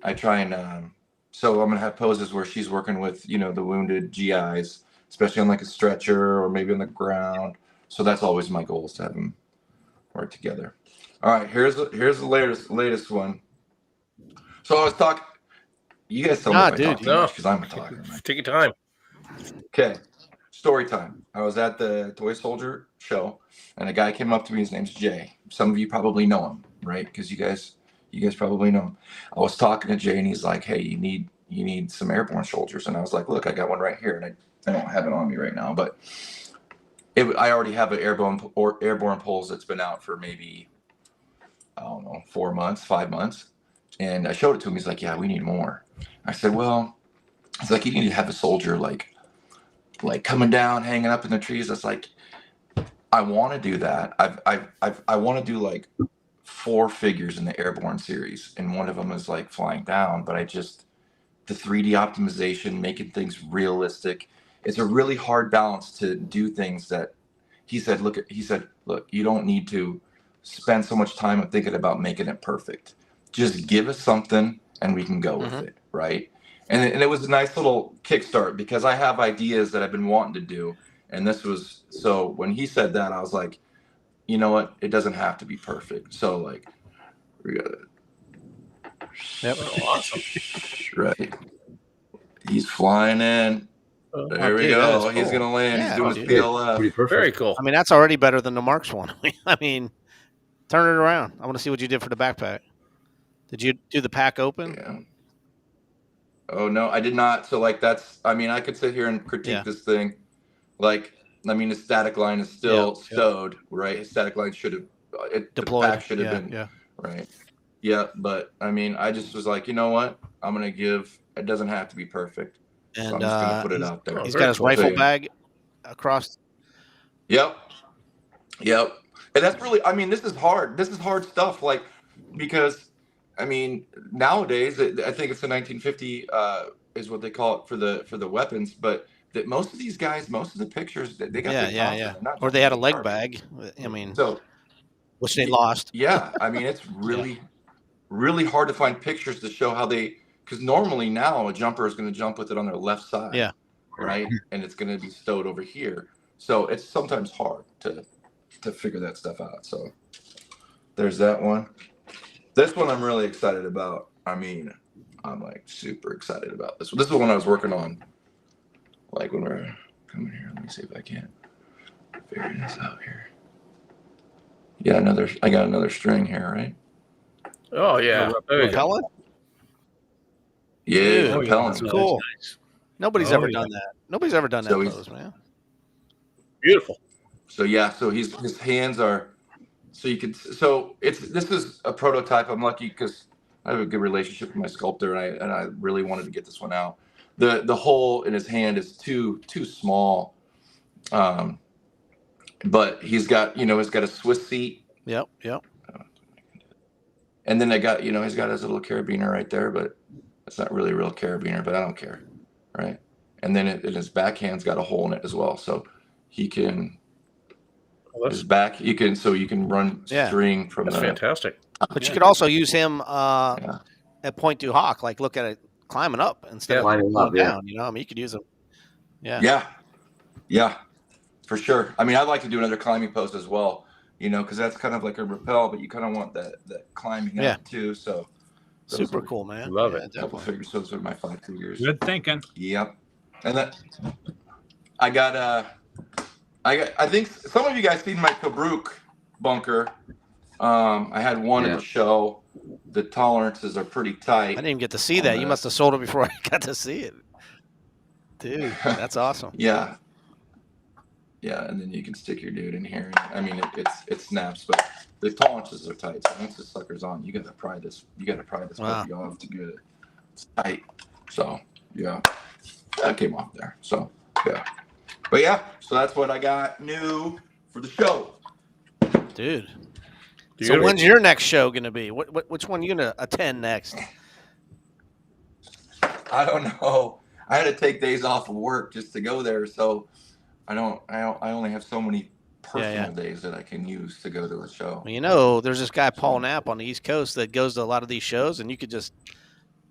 I try and so I'm gonna have poses where she's working with the wounded GIs, especially on like a stretcher or maybe on the ground. So that's always my goal, is to have them work together. All right, here's the latest one. So I was talking. You guys tell me if I talk too much, because I'm a talker. Man. Take your time. Okay, story time. I was at the Toy Soldier show, and a guy came up to me. His name's Jay. Some of you probably know him, right? Because you guys probably know him. I was talking to Jay, and he's like, "Hey, you need some airborne soldiers." And I was like, "Look, I got one right here, and I don't have it on me right now, but I already have an airborne poles that's been out for maybe, I don't know, 4 months, 5 months." And I showed it to him. He's like, "Yeah, we need more." I said, "Well," it's like, "you need to have a soldier like coming down, hanging up in the trees." That's like, I want to do that. I want to do like 4 figures in the airborne series, and one of them is like flying down. But the 3D optimization, making things realistic, it's a really hard balance to do things that he said, look, you don't need to spend so much time on thinking about making it perfect. Just give us something and we can go with it, right? And it was a nice little kickstart, because I have ideas that I've been wanting to do. And this was, so when he said that, I was like, you know what? It doesn't have to be perfect. So like, we got it. Yep. Awesome. Right. He's flying in. There we dude, go. that is He's cool. going to land. Yeah, He's doing his dude. PLF. Pretty perfect. Very cool. I mean, that's already better than the Marks one. I mean, turn it around. I want to see what you did for the backpack. Did you do the pack open? Yeah. Oh no, I did not. So like I could sit here and critique this thing. Like, I mean, the static line is still stowed, right? His static line should have the Deployed. pack should have Yeah, been yeah. right. Yeah, but I mean, I just was like, you know what? I'm gonna give. It doesn't have to be perfect, so And I'm just gonna put it out there. he's very got his cool. rifle So, bag across. Yep. Yep. And that's really, I mean, this is hard. This is hard stuff. Like, because, I mean, nowadays, I think it's the 1950 is what they call it for the weapons. But that most of these guys, most of the pictures, they got Yeah, big yeah, tops. yeah. They're not Or they had a jumping leg garbage. bag. I mean, So, which they y- lost. yeah, I mean, it's really, really hard to find pictures to show how they, because normally now a jumper is going to jump with it on their left side. Yeah. Right. And it's going to be stowed over here. So it's sometimes hard to figure that stuff out. So there's that one. This one I'm really excited about. I mean, I'm like super excited about this one. This is the one I was working on. Like when we're coming here, let me see if I can figure this out here. Yeah, I got another string here, right? Oh yeah, there you go. Repellent? Yeah, Dude, repellent. that's cool. Nice. Nobody's Oh, ever yeah. done that. Nobody's ever done So that he's- pose, man. Beautiful. So yeah, so his hands are, so you can, so this is a prototype. I'm lucky because I have a good relationship with my sculptor, and I really wanted to get this one out. The hole in his hand is too small, but he's got a Swiss seat, Yep, yep. and then he's got his little carabiner right there, but it's not really a real carabiner, but I don't care, right? And then in his backhand's got a hole in it as well, so he can. His back, you can run Yeah. string from That's the. fantastic. But you could also use him Yeah. at point to hawk, like look at it climbing up instead of Climbing going up, yeah. down. You know, I mean, you could use him. Yeah. Yeah, for sure. I mean, I'd like to do another climbing post as well, because that's kind of like a rappel, but you kind of want that climbing Yeah. up too. So those Super are cool, man. Love Yeah, it. a couple definitely. figures. Those are my 5 figures. Good thinking. Yep. And then I think some of you guys seen my Kabruk bunker. I had one at Yeah. the show. The tolerances are pretty tight. I didn't even get to see that. You must have sold it before I got to see it. Dude, that's awesome. Yeah. Yeah, and then you can stick your dude in here. I mean, it snaps, but the tolerances are tight. So once the sucker's on, you gotta pry this. Wow. puppy off to get it. It's tight. So yeah, that came off there. So yeah, but yeah. So that's what I got new for the show. Dude. So Beautiful. when's your next show gonna be? Which one you gonna attend next? I don't know. I had to take days off of work just to go there, so I only have so many personal days that I can use to go to a show. Well, there's this guy Paul Knapp on the East Coast that goes to a lot of these shows, and you could just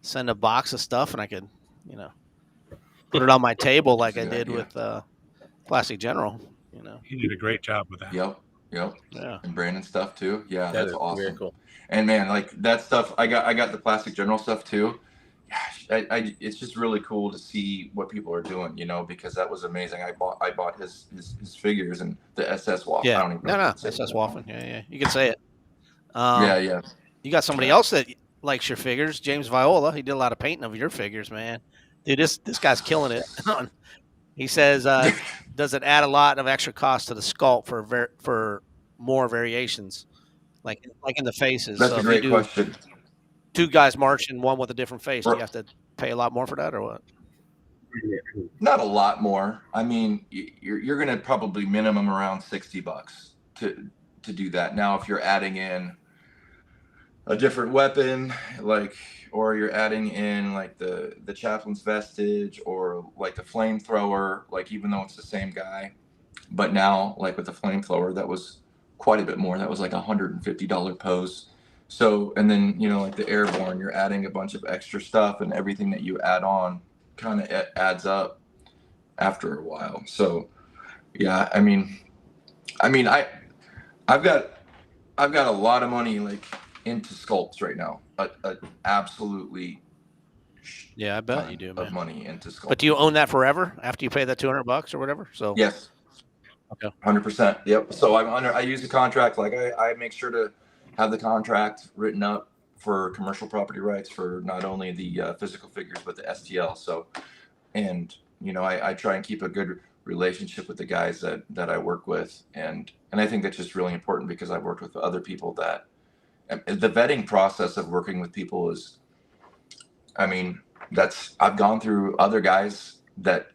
send a box of stuff, and I could, put it on my table like I did with Plastic General. He did a great job with that. Yep. Yeah. And Brandon stuff too. Yeah, That that's is awesome. very cool. And man, like that stuff, I got the Plastic General stuff too. Gosh, it's just really cool to see what people are doing, because that was amazing. I bought his figures and the SS Waffen. Yeah. I don't even know No, if I can say SS that. Waffen. Yeah. You can say it. Yeah. You got somebody else that likes your figures, James Viola. He did a lot of painting of your figures, man. Dude, this guy's killing it. He says, does it add a lot of extra cost to the sculpt for more variations, like in the faces? That's So a if great you do question. 2 guys marching, one with a different face, do you have to pay a lot more for that or what? Not a lot more. I mean, you're going to probably minimum around $60 to do that. Now, if you're adding in a different weapon, or you're adding in like the chaplain's vestige or like the flamethrower, like even though it's the same guy, but now like with the flamethrower, that was quite a bit more. That was like $150 pose. So, and then, like the airborne, you're adding a bunch of extra stuff, and everything that you add on kind of adds up after a while. So yeah, I mean, I've got a lot of money like into sculpts right now. Absolutely. Yeah, I bet you do, Of man. money into sculpts. But do you own that forever after you pay that $200 or whatever? So Yes. Okay. 100%. Yep. So I use the contract. Like I make sure to have the contract written up for commercial property rights for not only the physical figures but the STL. So, and I try and keep a good relationship with the guys that I work with, and I think that's just really important because I've worked with other people that the vetting process of working with people is, I mean, I've gone through other guys that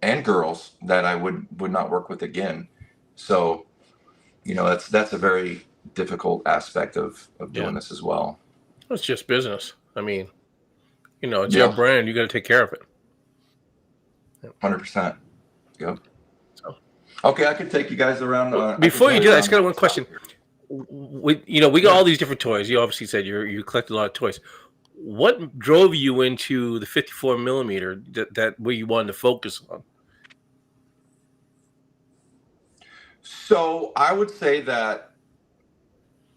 and girls that I would not work with again. So, that's a very difficult aspect of doing this as well. It's just business. I mean, it's your brand. You got to take care of it. 100%. Yep. So, okay, I could take you guys around. Before you do that, I just got one question. We got all these different toys. You obviously said you collect a lot of toys. What drove you into the 54 millimeter that where you wanted to focus on? So I would say that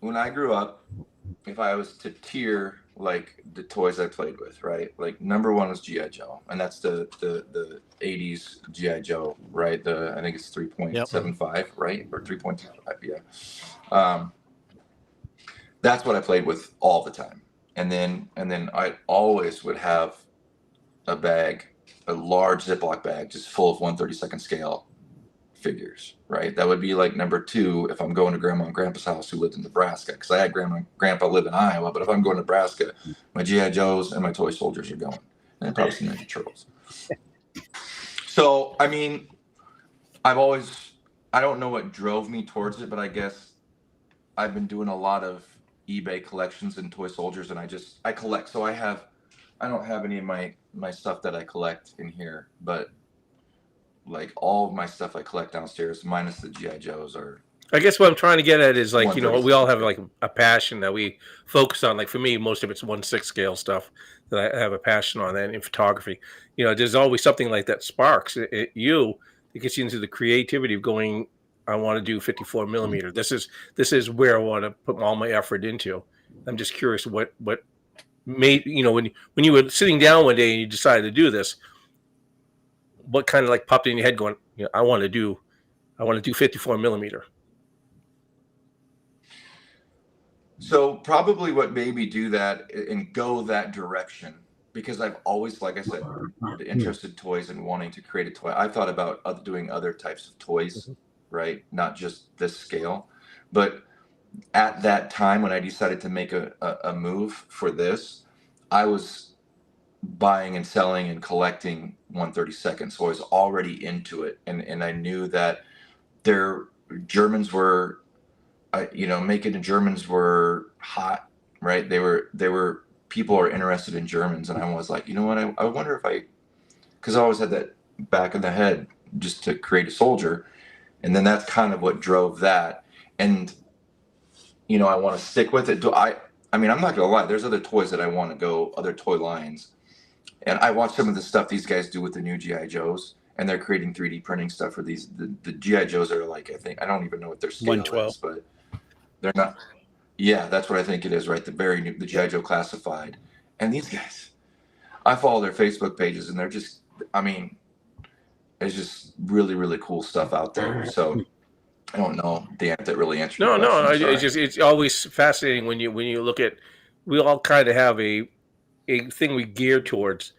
when I grew up, if I was to tier like the toys I played with, right? Like number one was G.I. Joe, and that's the 80s G.I. Joe, right? I think it's 3.75, right? Or 3.25, yeah. That's what I played with all the time. And then I always would have a large Ziploc bag, just full of 1/32 scale figures, right? That would be like number two if I'm going to Grandma and Grandpa's house who lived in Nebraska, because I had Grandma and Grandpa live in Iowa. But if I'm going to Nebraska, my G.I. Joes and my toy soldiers are going, and probably some Ninja Turtles. So I mean, I don't know what drove me towards it, but I guess I've been doing a lot of eBay collections and toy soldiers, and I collect. So I don't have any of my stuff that I collect in here, but like all of my stuff I collect downstairs, minus the G.I. Joes. Or I guess what I'm trying to get at is like, we all have like a passion that we focus on. Like for me, most of it's 1/6 scale stuff that I have a passion on, that in photography. There's always something like that sparks it gets you into the creativity of going, I want to do 54 millimeter. This is where I want to put all my effort into. I'm just curious what made, when you were sitting down one day and you decided to do this, what kind of like popped in your head going, I want to do 54 millimeter. So probably what made me do that and go that direction, because I've always, like I said, interested in toys and wanting to create a toy. I thought about doing other types of toys, right? Not just this scale. But at that time when I decided to make a move for this, I was buying and selling and collecting 1/32. So I was already into it. And I knew that Germans were, making the Germans were hot, right? People are interested in Germans. And I was like, you know what? I wonder if because I always had that back in the head just to create a soldier. And then that's kind of what drove that. And, I want to stick with it. I mean, I'm not going to lie. There's other toys that I want to go, other toy lines. And I watch some of the stuff these guys do with the new G.I. Joes, and they're creating 3D printing stuff for these. The G.I. Joes are like, I don't even know what their scale 112. is, but they're not. Yeah, that's what I think it is, right? The very new, the G.I. Joe Classified. And these guys, I follow their Facebook pages, and they're just, it's just really, really cool stuff out there. So I don't know, Dan, if that really answered your question. It's always fascinating when you look at, we all kind of have a thing we gear towards.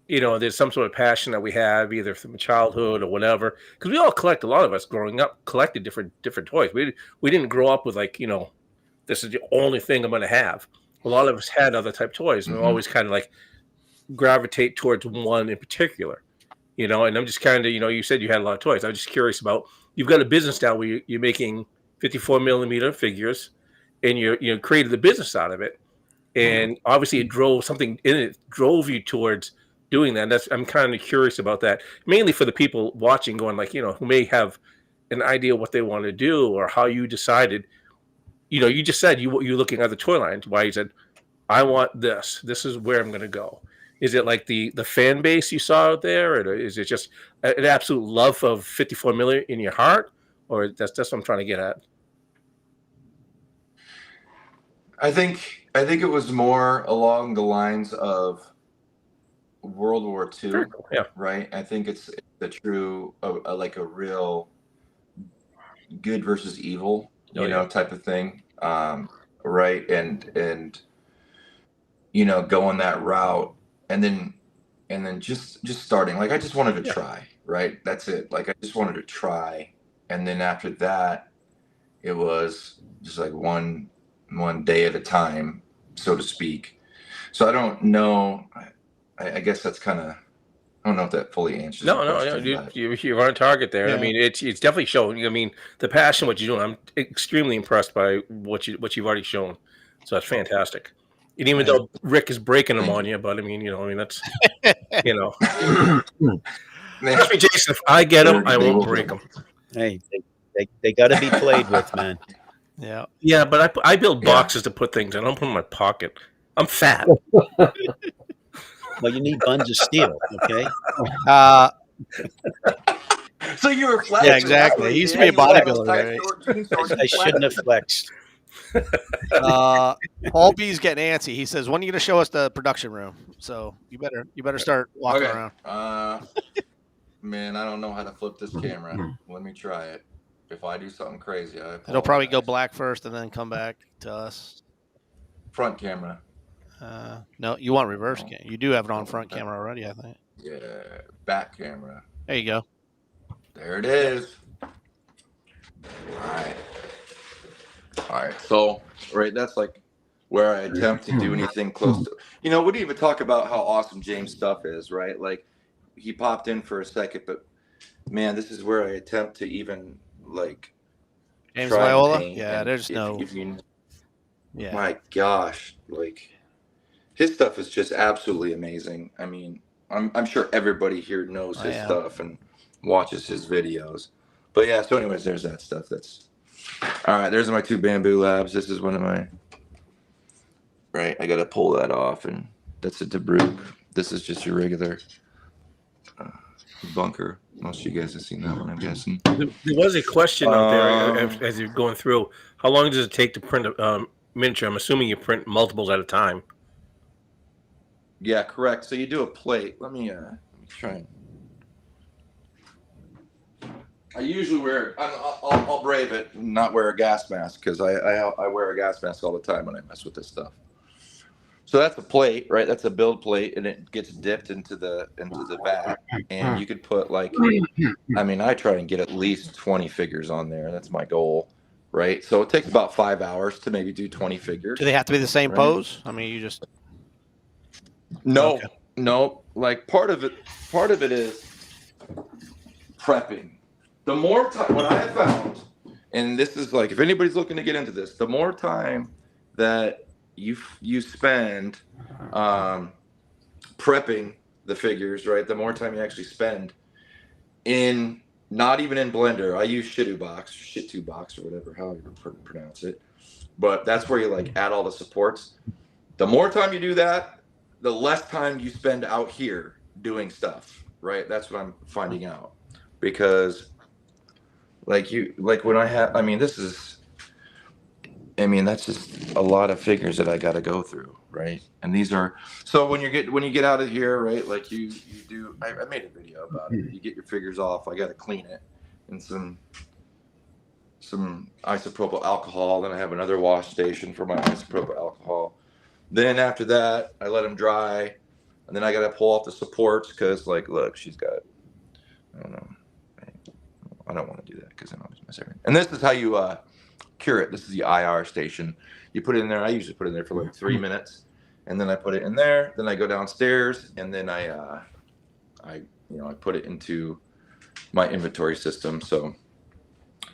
There's some sort of passion that we have either from childhood or whatever, because we all collect. A lot of us growing up collected different toys. We didn't grow up with like, this is the only thing I'm going to have. A lot of us had other type toys, and we always kind of like gravitate towards one in particular. And I'm just kind of, you said you had a lot of toys. I'm just curious about, you've got a business now where you're making 54 millimeter figures, and you created the business out of it. And obviously it drove you towards doing that. I'm kind of curious about that, mainly for the people watching going like, who may have an idea what they want to do or how you decided, you just said you're looking at the toy lines, why you said, I want this. This is where I'm going to go. Is it like the fan base you saw out there? Or is it just an absolute love of 54 millimeter in your heart? Or that's what I'm trying to get at. I think it was more along the lines of World War II, cool. Yeah. Right? I think it's the true, like a real good versus evil, type of thing, right? And going that route, and then just starting. Like I just wanted to try, right? That's it. Like I just wanted to try, and then after that, it was just like one day at a time, so to speak. So I don't know. I guess that's kind of. I don't know if that fully answers No, your no, question. you're on target there. Yeah. I mean, it's definitely showing. I mean, the passion, what you're doing. I'm extremely impressed by what you've already shown. So that's fantastic. And even though Rick is breaking them on you, but I mean, that's, trust me, Jason. If I get them, I won't break them. Hey, they got to be played with, man. Yeah. Yeah, but I build boxes to put things in. I don't put them in my pocket. I'm fat. Well, you need buns of steel, okay? So you were flexing. Yeah, exactly. He used to be a bodybuilder, right? I shouldn't have flexed. Paul B's getting antsy. He says, "When are you going to show us the production room?" So you better start walking around. Man, I don't know how to flip this camera. Let me try it. If I do something crazy, It'll probably go black first and then come back to us. Front camera. No, you want reverse cam. You do have it on front camera already, I think. Yeah, back camera. There you go. There it is. All right. So, that's like where I attempt to do anything close to. We didn't even talk about how awesome James' stuff is, right? Like, he popped in for a second, but man, this is where I attempt to even like. James Viola? Yeah, there's no. Yeah. My gosh, like his stuff is just absolutely amazing. I mean, I'm sure everybody here knows his stuff and watches his videos. But yeah, so anyways, there's that stuff. That's all right. There's my 2 Bamboo Labs. This is one of my. Right, I got to pull that off, and that's a DeBrook. This is just your regular bunker. Most of you guys have seen that one, I'm guessing. There was a question out there as you're going through. How long does it take to print a miniature? I'm assuming you print multiples at a time. Yeah, correct. So you do a plate. Let me try. I usually wear. I'll brave it and not wear a gas mask because I wear a gas mask all the time when I mess with this stuff. So that's a plate, right? That's a build plate, and it gets dipped into the vat, and you could put like, I mean, I try and get at least 20 figures on there. That's my goal, right? So it takes about 5 hours to maybe do 20 figures. Do they have to be the same pose? I mean, you just. No. Like part of it is prepping. The more time, what I have found, and this is like, if anybody's looking to get into this, the more time that you spend prepping the figures, right? The more time you actually spend in, not even in Blender. I use Shitu box or whatever, however you pronounce it. But that's where you like add all the supports. The more time you do that, the less time you spend out here doing stuff, right? That's what I'm finding out. Because that's just a lot of figures that I got to go through, right? And these are, so when you get out of here, right? Like you do, I made a video about it. You get your figures off. I got to clean it in some isopropyl alcohol. Then I have another wash station for my isopropyl alcohol. Then after that, I let them dry, and then I got to pull off the supports because, like, look, she's got, I don't know, I don't want to do that because then I'll just mess everything. And this is how you cure it. This is the IR station. You put it in there. I usually put it in there for like 3 minutes, and then I put it in there. Then I go downstairs, and then I put it into my inventory system. So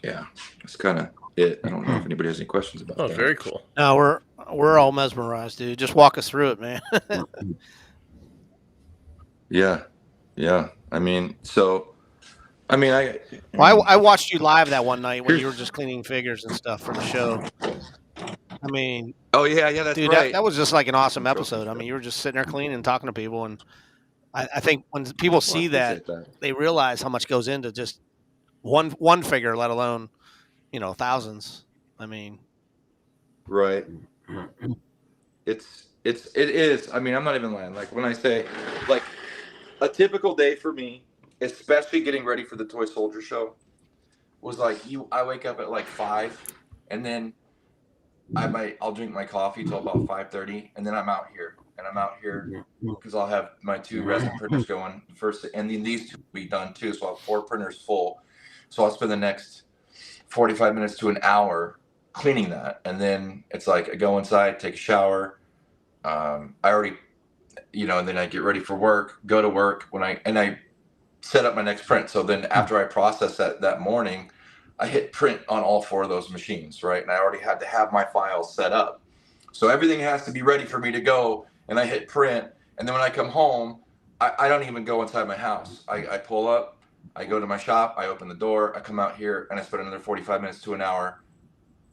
yeah, that's kind of it. I don't know if anybody has any questions about that. Oh, very cool. No, we're all mesmerized, dude. Just walk us through it, man. Yeah. I mean, I watched you live that one night when you were just cleaning figures and stuff for the show. I mean, oh yeah, that's dude, right. That was just like an awesome episode. I mean, you were just sitting there cleaning and talking to people, and I think when people see that, they realize how much goes into just one figure, let alone thousands. I mean, right. It is. I mean, I'm not even lying. Like when I say, like, a typical day for me, especially getting ready for the Toy Soldier show, was like I wake up at like 5, and then I'll drink my coffee till about 5:30, and then I'm out here, and I'm out here because I'll have my 2 resin printers going first, and then these 2 will be done too. So I'll have 4 printers full. So I'll spend the next 45 minutes to an hour cleaning that, and then it's like I go inside, take a shower. I already, and then I get ready for work, go to work I set up my next print. So then after I process that morning, I hit print on all 4 of those machines, right? And I already had to have my files set up. So everything has to be ready for me to go, and I hit print. And then when I come home, I don't even go inside my house. I pull up, I go to my shop, I open the door, I come out here, and I spend another 45 minutes to an hour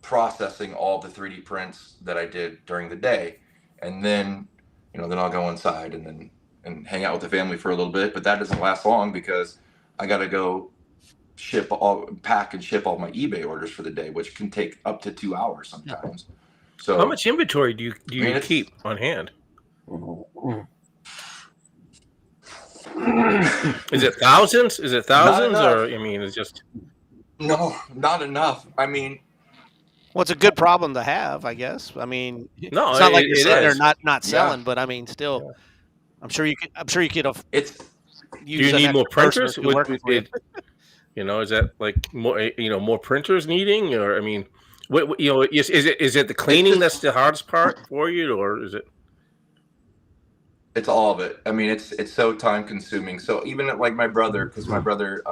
processing all the 3D prints that I did during the day. And then, then I'll go inside and hang out with the family for a little bit. But that doesn't last long because I got to go pack and ship all my eBay orders for the day, which can take up to 2 hours sometimes. So how much inventory do you keep on hand? Is it thousands? Or it's just no, not enough. I mean, Well, it's a good problem to have, I guess. I mean, no, it's not like you're it sitting there is. not selling, but I mean, still, I'm sure you could. It's. Do you need more printers? Is that like more? More printers needing, or I mean, is it the cleaning that's the hardest part for you, or is it? It's all of it. I mean, it's so time consuming. So even like my brother, because my brother,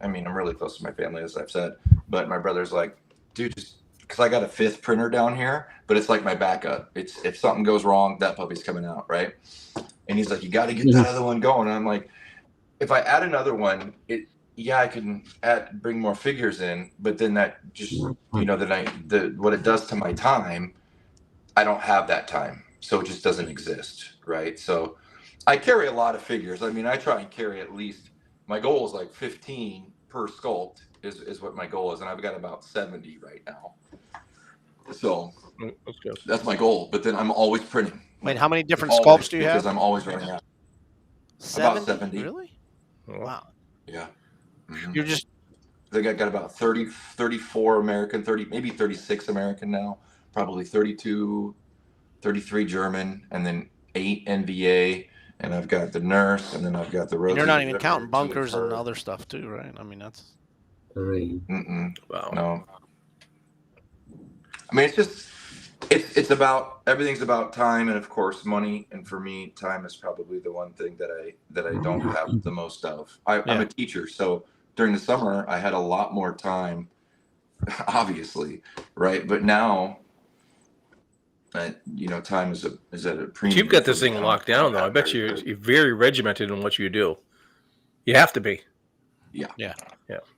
I'm really close to my family, as I've said, but my brother's like, dude, just because I got a 5th printer down here, but it's like my backup. It's if something goes wrong, that puppy's coming out, right? And he's like, you got to get that other one going. And I'm like, if I add another one, I can bring more figures in, but then that just what it does to my time, I don't have that time, so it just doesn't exist, right? So I carry a lot of figures. I mean, I try and carry at least, my goal is like 15 per sculpt is what my goal is, and I've got about 70 right now. So that's my goal, but then I'm always printing. Wait, how many different sculpts do you have? Because I'm always running out. 70? About 70. Really? Wow. Yeah. Mm-hmm. You're just. I think I got about 34 American, 30, maybe 36 American now, probably 32, 33 German, and then 8 NVA, and I've got the nurse, and then I've got the Rosie. You're not even counting bunkers and other stuff too, right? I mean, that's. Wow. No. I mean, it's about, everything's about time, and of course money, and for me, time is probably the one thing that I don't have the most of. I'm a teacher, so during the summer I had a lot more time, obviously, right? But now, time is at a premium. You've got this thing locked down, though. I bet you're very regimented in what you do. You have to be. Yeah.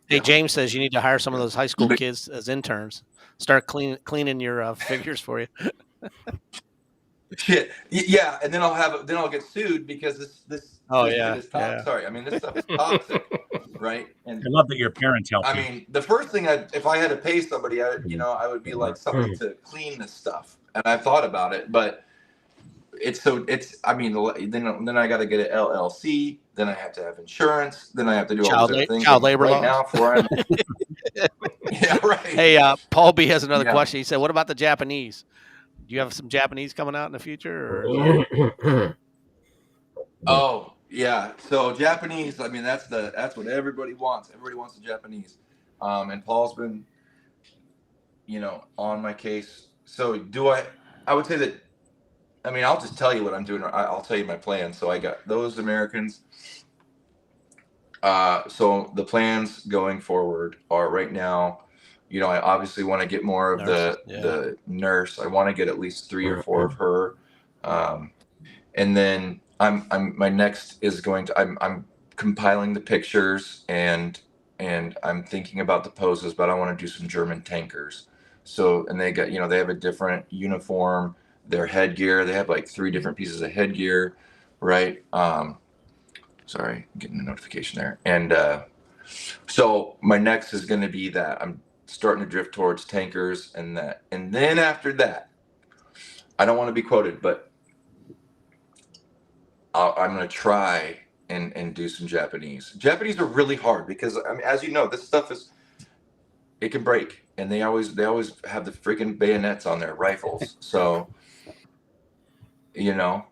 Hey, James says you need to hire some of those high school kids as interns. Start cleaning your figures for you. Shit. Yeah, and then I'll get sued because this. Oh, this yeah. Shit is Sorry, I mean, this stuff is toxic, right? And I love that your parents help. I mean, the first thing if I had to pay somebody, I would be like somebody to clean this stuff, and I've thought about it, but then I got to get an LLC, then I have to have insurance, then I have to do all these other things. Child labor right laws. now. Yeah, right. Hey, Paul B has another question. He said, "What about the Japanese? Do you have some Japanese coming out in the future?" Or Oh yeah, so Japanese. I mean, that's what everybody wants. Everybody wants the Japanese, and Paul's been, on my case. So I would say that. I mean, I'll just tell you what I'm doing. I'll tell you my plan. So I got those Americans. So the plans going forward are right now, I obviously want to get more of the nurse. I want to get at least 3 or 4 of her. And then my next is I'm compiling the pictures and I'm thinking about the poses, but I want to do some German tankers. So, and they got, they have a different uniform, their headgear. They have like 3 different pieces of headgear, right? Sorry, I'm getting a notification there. And so my next is going to be that I'm starting to drift towards tankers and that. And then after that, I don't want to be quoted, but I'm going to try and do some Japanese. Japanese are really hard because, I mean, as you know, this stuff it can break, and they always have the freaking bayonets on their rifles. So you know,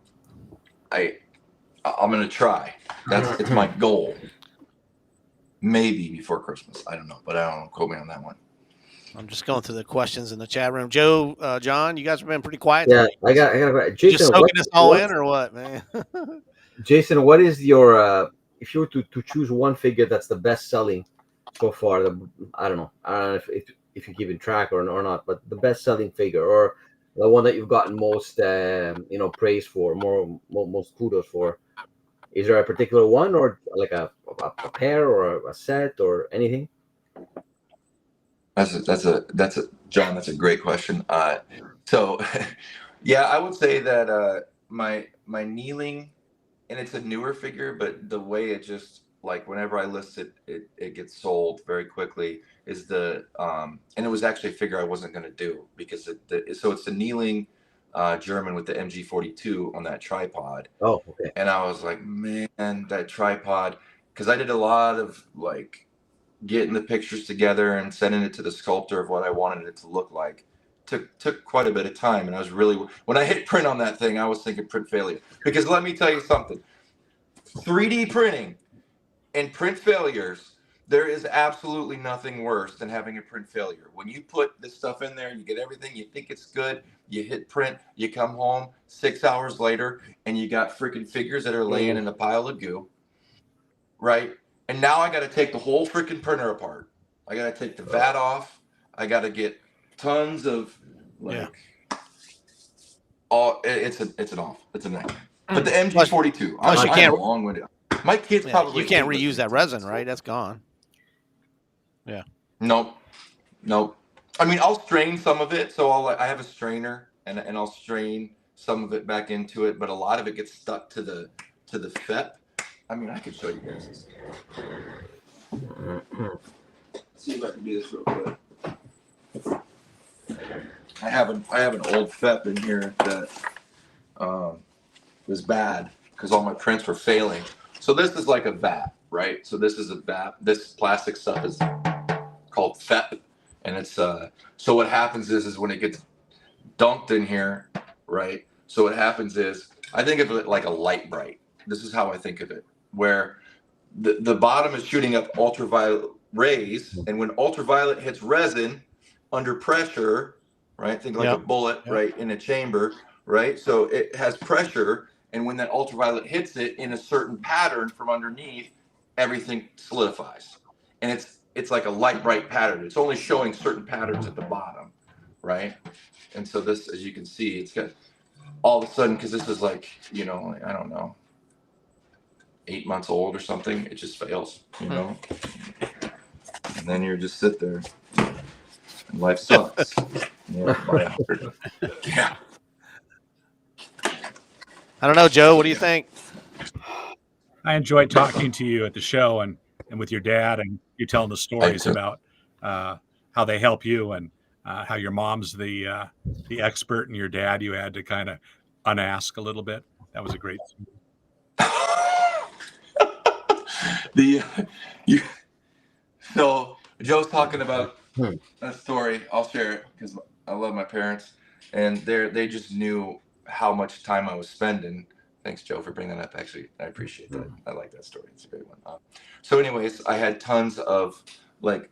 I'm gonna try. It's my goal. Maybe before Christmas. I don't know, but I don't know. Quote me on that one. I'm just going through the questions in the chat room. Joe, John, you guys have been pretty quiet. Yeah, tonight. I got You Jason. just soaking this all in, or what, man? Jason, what is your if you were to choose one figure that's the best selling so far? I don't know if you keep in track or not, but the best selling figure or the one that you've gotten most praise for, most kudos for. Is there a particular one, or like a pair or a set or anything? That's a John. That's a great question. So, yeah, I would say that my kneeling, and it's a newer figure, but the way it just like whenever I list it, it gets sold very quickly. Is the and it was actually a figure I wasn't going to do because so it's the kneeling German with the MG42 on that tripod. Oh, okay. And I was like, man, that tripod, because I did a lot of like getting the pictures together and sending it to the sculptor of what I wanted it to look like. Took quite a bit of time, and I was really, when I hit print on that thing, I was thinking print failure. Because let me tell you something, 3D printing and print failures, there is absolutely nothing worse than having a print failure. When you put this stuff in there, you get everything, you think it's good, you hit print, you come home 6 hours later, and you got freaking figures that are laying in a pile of goo, right? And now I got to take the whole freaking printer apart. I got to take the vat off. I got to get tons of like, it's a nightmare. But the MG42, I'm long-winded. My kids probably you can't reuse that resin, right? That's gone. Yeah. Nope. I mean, I'll strain some of it. So I have a strainer and I'll strain some of it back into it, but a lot of it gets stuck to the FEP. I mean, I could show you guys this. Let's see if I can do this real quick. I have an old FEP in here that was bad because all my prints were failing. So this is like a vat, right? So this is a vat. This plastic stuff is called FEP, and it's so what happens is when it gets dunked in here, right? So what happens is I think of it like a light bright. This is how I think of it, where the bottom is shooting up ultraviolet rays, and when ultraviolet hits resin under pressure, right? Think like a bullet, right, in a chamber, right? So it has pressure, and when that ultraviolet hits it in a certain pattern from underneath, everything solidifies, and it's like a light bright pattern. It's only showing certain patterns at the bottom, right? And so this, as you can see, it's got all of a sudden, because this is like, I don't know, 8 months old or something, it just fails, and then you just sit there and life sucks. Yeah. I don't know, Joe, what do you think? I enjoyed talking to you at the show and with your dad, and you telling the stories about how they help you and how your mom's the expert and your dad you had to kind of unask a little bit. That was a great scene. So Joe's talking about a story. I'll share it because I love my parents, and they just knew how much time I was spending. Thanks, Joe, for bringing that up. Actually, I appreciate that. I like that story. It's a great one. So anyways, I had tons of like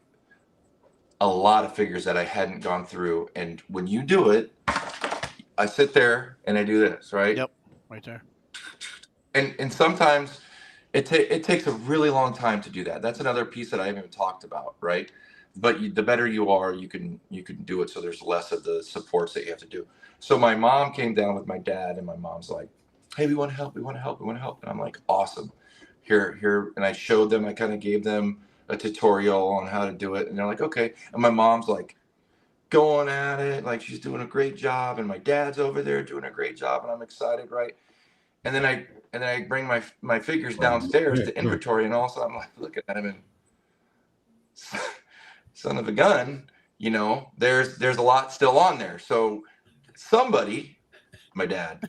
a lot of figures that I hadn't gone through, and when you do it, I sit there and I do this, right? Yep, right there. And sometimes it takes a really long time to do that. That's another piece that I haven't even talked about, right? But the better you are, you can do it. So there's less of the supports that you have to do. So my mom came down with my dad, and my mom's like, "Hey, we want to help. And I'm like, "Awesome, here." And I showed them. I kind of gave them a tutorial on how to do it, and they're like, "Okay." And my mom's like going at it, like she's doing a great job, and my dad's over there doing a great job, and I'm excited, right? And then I bring my figures downstairs to inventory, and also I'm like looking at him and son of a gun, there's a lot still on there. So somebody, my dad,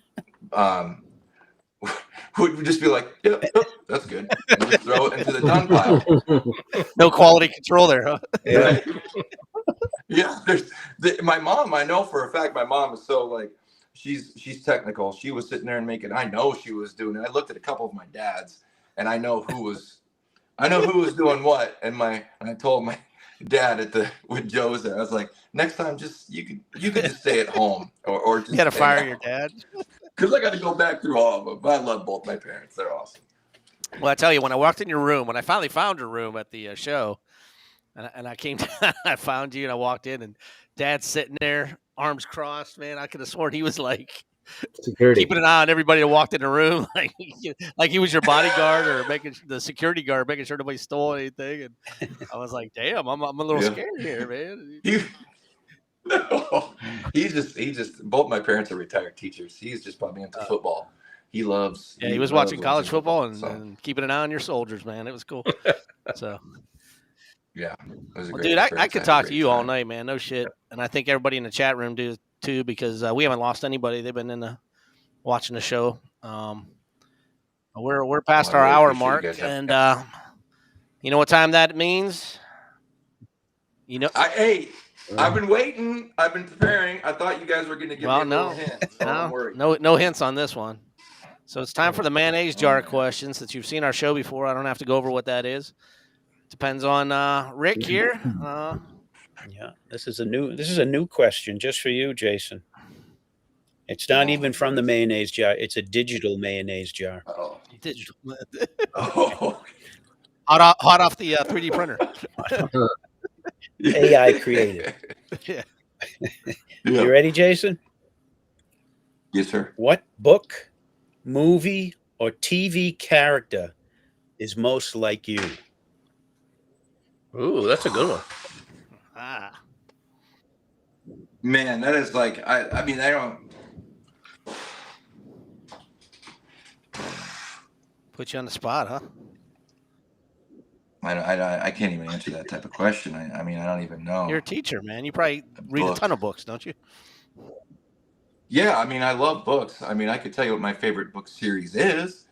would just be like, yep, that's good, and just throw it into the done pile. No quality control there, huh? Yeah. Yeah, my mom, I know for a fact, my mom is so like, she's technical. She was sitting there and making. I know she was doing it. I looked at a couple of my dads, and I know who was doing what. And I told my dad with Joe's there, I was like, next time, just you could just stay at home or just You got to stay fire out. your dad. Because I got to go back through all of them. But I love both my parents. They're awesome. Well, I tell you, when I walked in your room, when I finally found your room at the show, and I came down, I found you, and I walked in, and Dad's sitting there, arms crossed. Man, I could have sworn he was like Security. keeping an eye on everybody that walked in the room, like he was your bodyguard or making the security guard, making sure nobody stole anything. And I was like, damn, I'm a little scared here, man. No, he's just both my parents are retired teachers. He's just brought me into football. He loves. Yeah, he was watching college football and keeping an eye on your soldiers, man. It was cool. So, yeah, it was a great dude, I could talk to you all time. night, man. No shit. And I think everybody in the chat room do too, because we haven't lost anybody. They've been watching the show. We're past Well, I our really hour appreciate mark, you guys having and you know what time that means? You know. I've been waiting. I've been preparing. I thought you guys were going to give me a little hint. So I'm worried. No hints on this one. So it's time for the mayonnaise jar question. Since you've seen our show before, I don't have to go over what that is. Depends on Rick here. Yeah, this is a new question just for you, Jason. It's not even from the mayonnaise jar. It's a digital mayonnaise jar. Oh. Digital. Oh. Hot off the 3D printer. AI created. Yeah. You ready, Jason? Yes, sir. What book, movie, or TV character is most like you? Ooh, that's a good one. Man, that is like I mean I don't Put you on the spot, huh? I can't even answer that type of question. I mean I don't even know. You're a teacher, man. You probably read a ton of books, don't you? Yeah, I mean I love books. I mean I could tell you what my favorite book series is,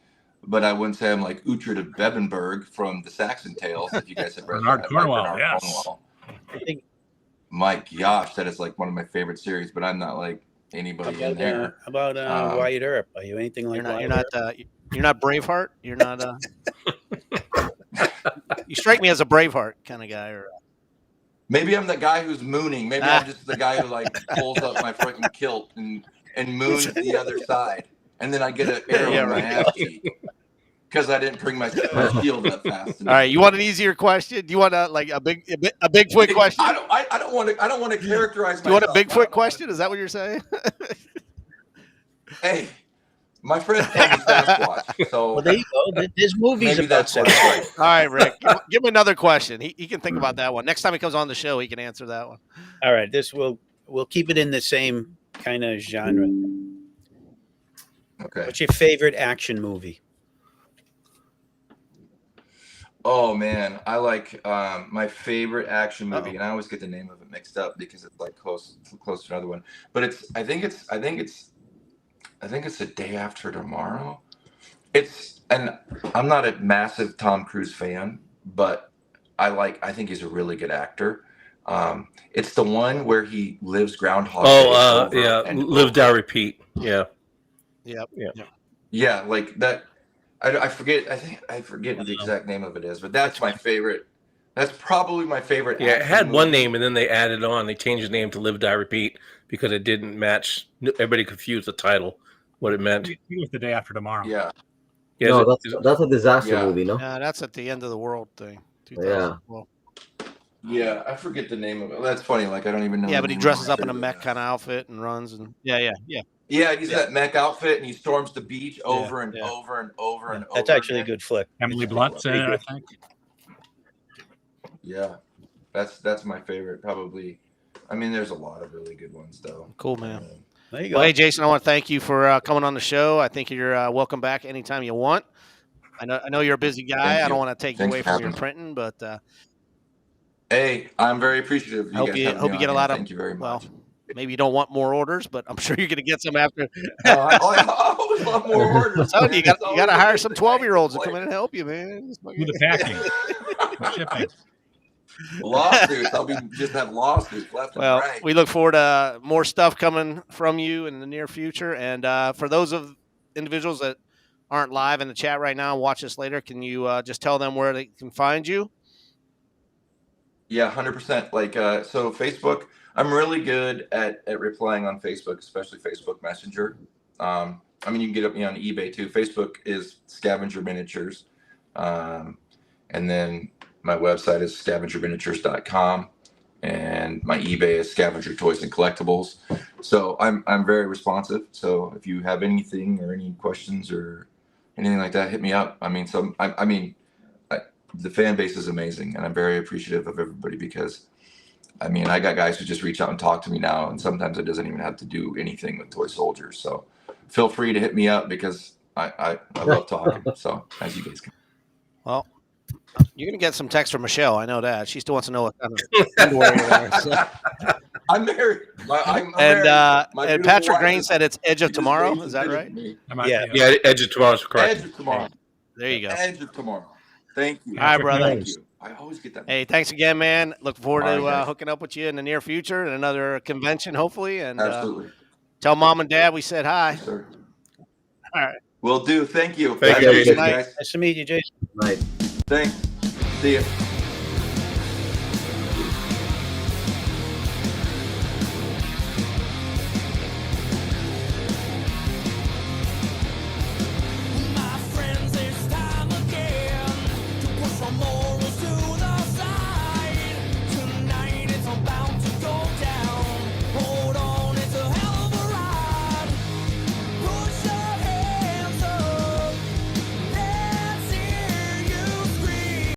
but I wouldn't say I'm like Uhtred of Bebenberg from the Saxon Tales. If you guys have read Bernard that, Cornwell, Bernard yes. Cornwell. I think My gosh, that is like one of my favorite series. But I'm not like anybody in there. How about Wyatt Earp? Are you anything like You're not Braveheart. You're not. You strike me as a Braveheart kind of guy, or Maybe I'm the guy who's mooning. Maybe I'm just the guy who like pulls up my freaking kilt and moons the other side, and then I get an arrow in my ass cheek because I didn't bring my shield up fast enough. all right. You want an easier question? Do you want a Bigfoot question? I don't want to characterize. Do you want a myself. Bigfoot question? Is that what you're saying? Hey, my friend told me Sasquatch, so Well, there you go. There's movies maybe about that's what it's Sasquatch. like. All right, Rick. Give him another question. He can think about that one. Next time he comes on the show, he can answer that one. All right, we'll keep it in the same kind of genre. Okay. What's your favorite action movie? Oh man, I like my favorite action movie, and I always get the name of it mixed up because it's like close to another one. But I think it's The Day After Tomorrow. And I'm not a massive Tom Cruise fan, but I think he's a really good actor. It's the one where he lives Groundhog Day. Live, Die, Repeat. Yeah. Yep. Yeah, like that. I forget. I forget what the exact name of it is, but that's my favorite. That's probably my favorite. Yeah, it action had one movie. name, and then they added on. They changed the name to Live, Die, Repeat because it didn't match. Everybody confused the title, what it meant. It was The Day After Tomorrow. Yeah. Yeah, No, that's a disaster Yeah. movie, no? Yeah, that's at the end of the world thing. Yeah. 2012. Yeah, I forget the name of it. That's funny. Like I don't even know. Yeah, the but he name of dresses my up in a favorite mech movie. kind of outfit and runs and yeah. Yeah, he's that mech outfit and he storms the beach over and yeah. over and over and over. That's actually a again. good flick. Emily Blunt's in it, I think. Yeah, that's my favorite. Probably. I mean, there's a lot of really good ones though. Cool, man. There you go. Well, hey, Jason, I want to thank you for coming on the show. I think you're welcome back anytime you want. I know you're a busy guy. Thank I don't you. want to take you Thanks away for from your having me. printing, but Hey, I'm very appreciative. Of you hope guys you having hope me you get on a here. lot of. Thank you very Well, much. maybe you don't want more orders, but I'm sure you're going to get some after. I always want more orders. I'm telling you, man. you got to hire some It's always 12-year-olds to like- come in and help you, man. Do the packing, the shipping. Lawsuits. I'll be just have lawsuits left and Well, right. we look forward to more stuff coming from you in the near future. And for those of individuals that aren't live in the chat right now and watch this later, can you just tell them where they can find you? Yeah, 100%. Like, so Facebook, I'm really good at replying on Facebook, especially Facebook Messenger. I mean, you can get me on eBay too. Facebook is Scavenger Miniatures. And then my website is scavengerminiatures.com. And my eBay is Scavenger Toys and Collectibles. So I'm very responsive. So if you have anything or any questions or anything like that, hit me up. I mean, the fan base is amazing, and I'm very appreciative of everybody because, I mean, I got guys who just reach out and talk to me now, and sometimes it doesn't even have to do anything with toy soldiers. So feel free to hit me up because I love talking. So as you guys can. Well, you're going to get some text from Michelle. I know that. She still wants to know what kind of underwear you wear. So. I'm married. I'm And, married. My and beautiful Patrick wife Grain said it's Edge of just Tomorrow. babysitted Is that right? me. Yeah. Edge of Tomorrow's correct. Edge of Tomorrow. There you go. Edge of Tomorrow. Thank you. All right, brother. Thank you. I always get that. Hey, thanks again, man. Look forward All to right, guys. hooking up with you in the near future at another convention, hopefully. And Absolutely. tell mom and dad we said hi. Yes, sir. All right. Will do. Thank you. Thank I you, appreciate Jason. guys. Nice to meet you, Jason. Right. Thanks. See you.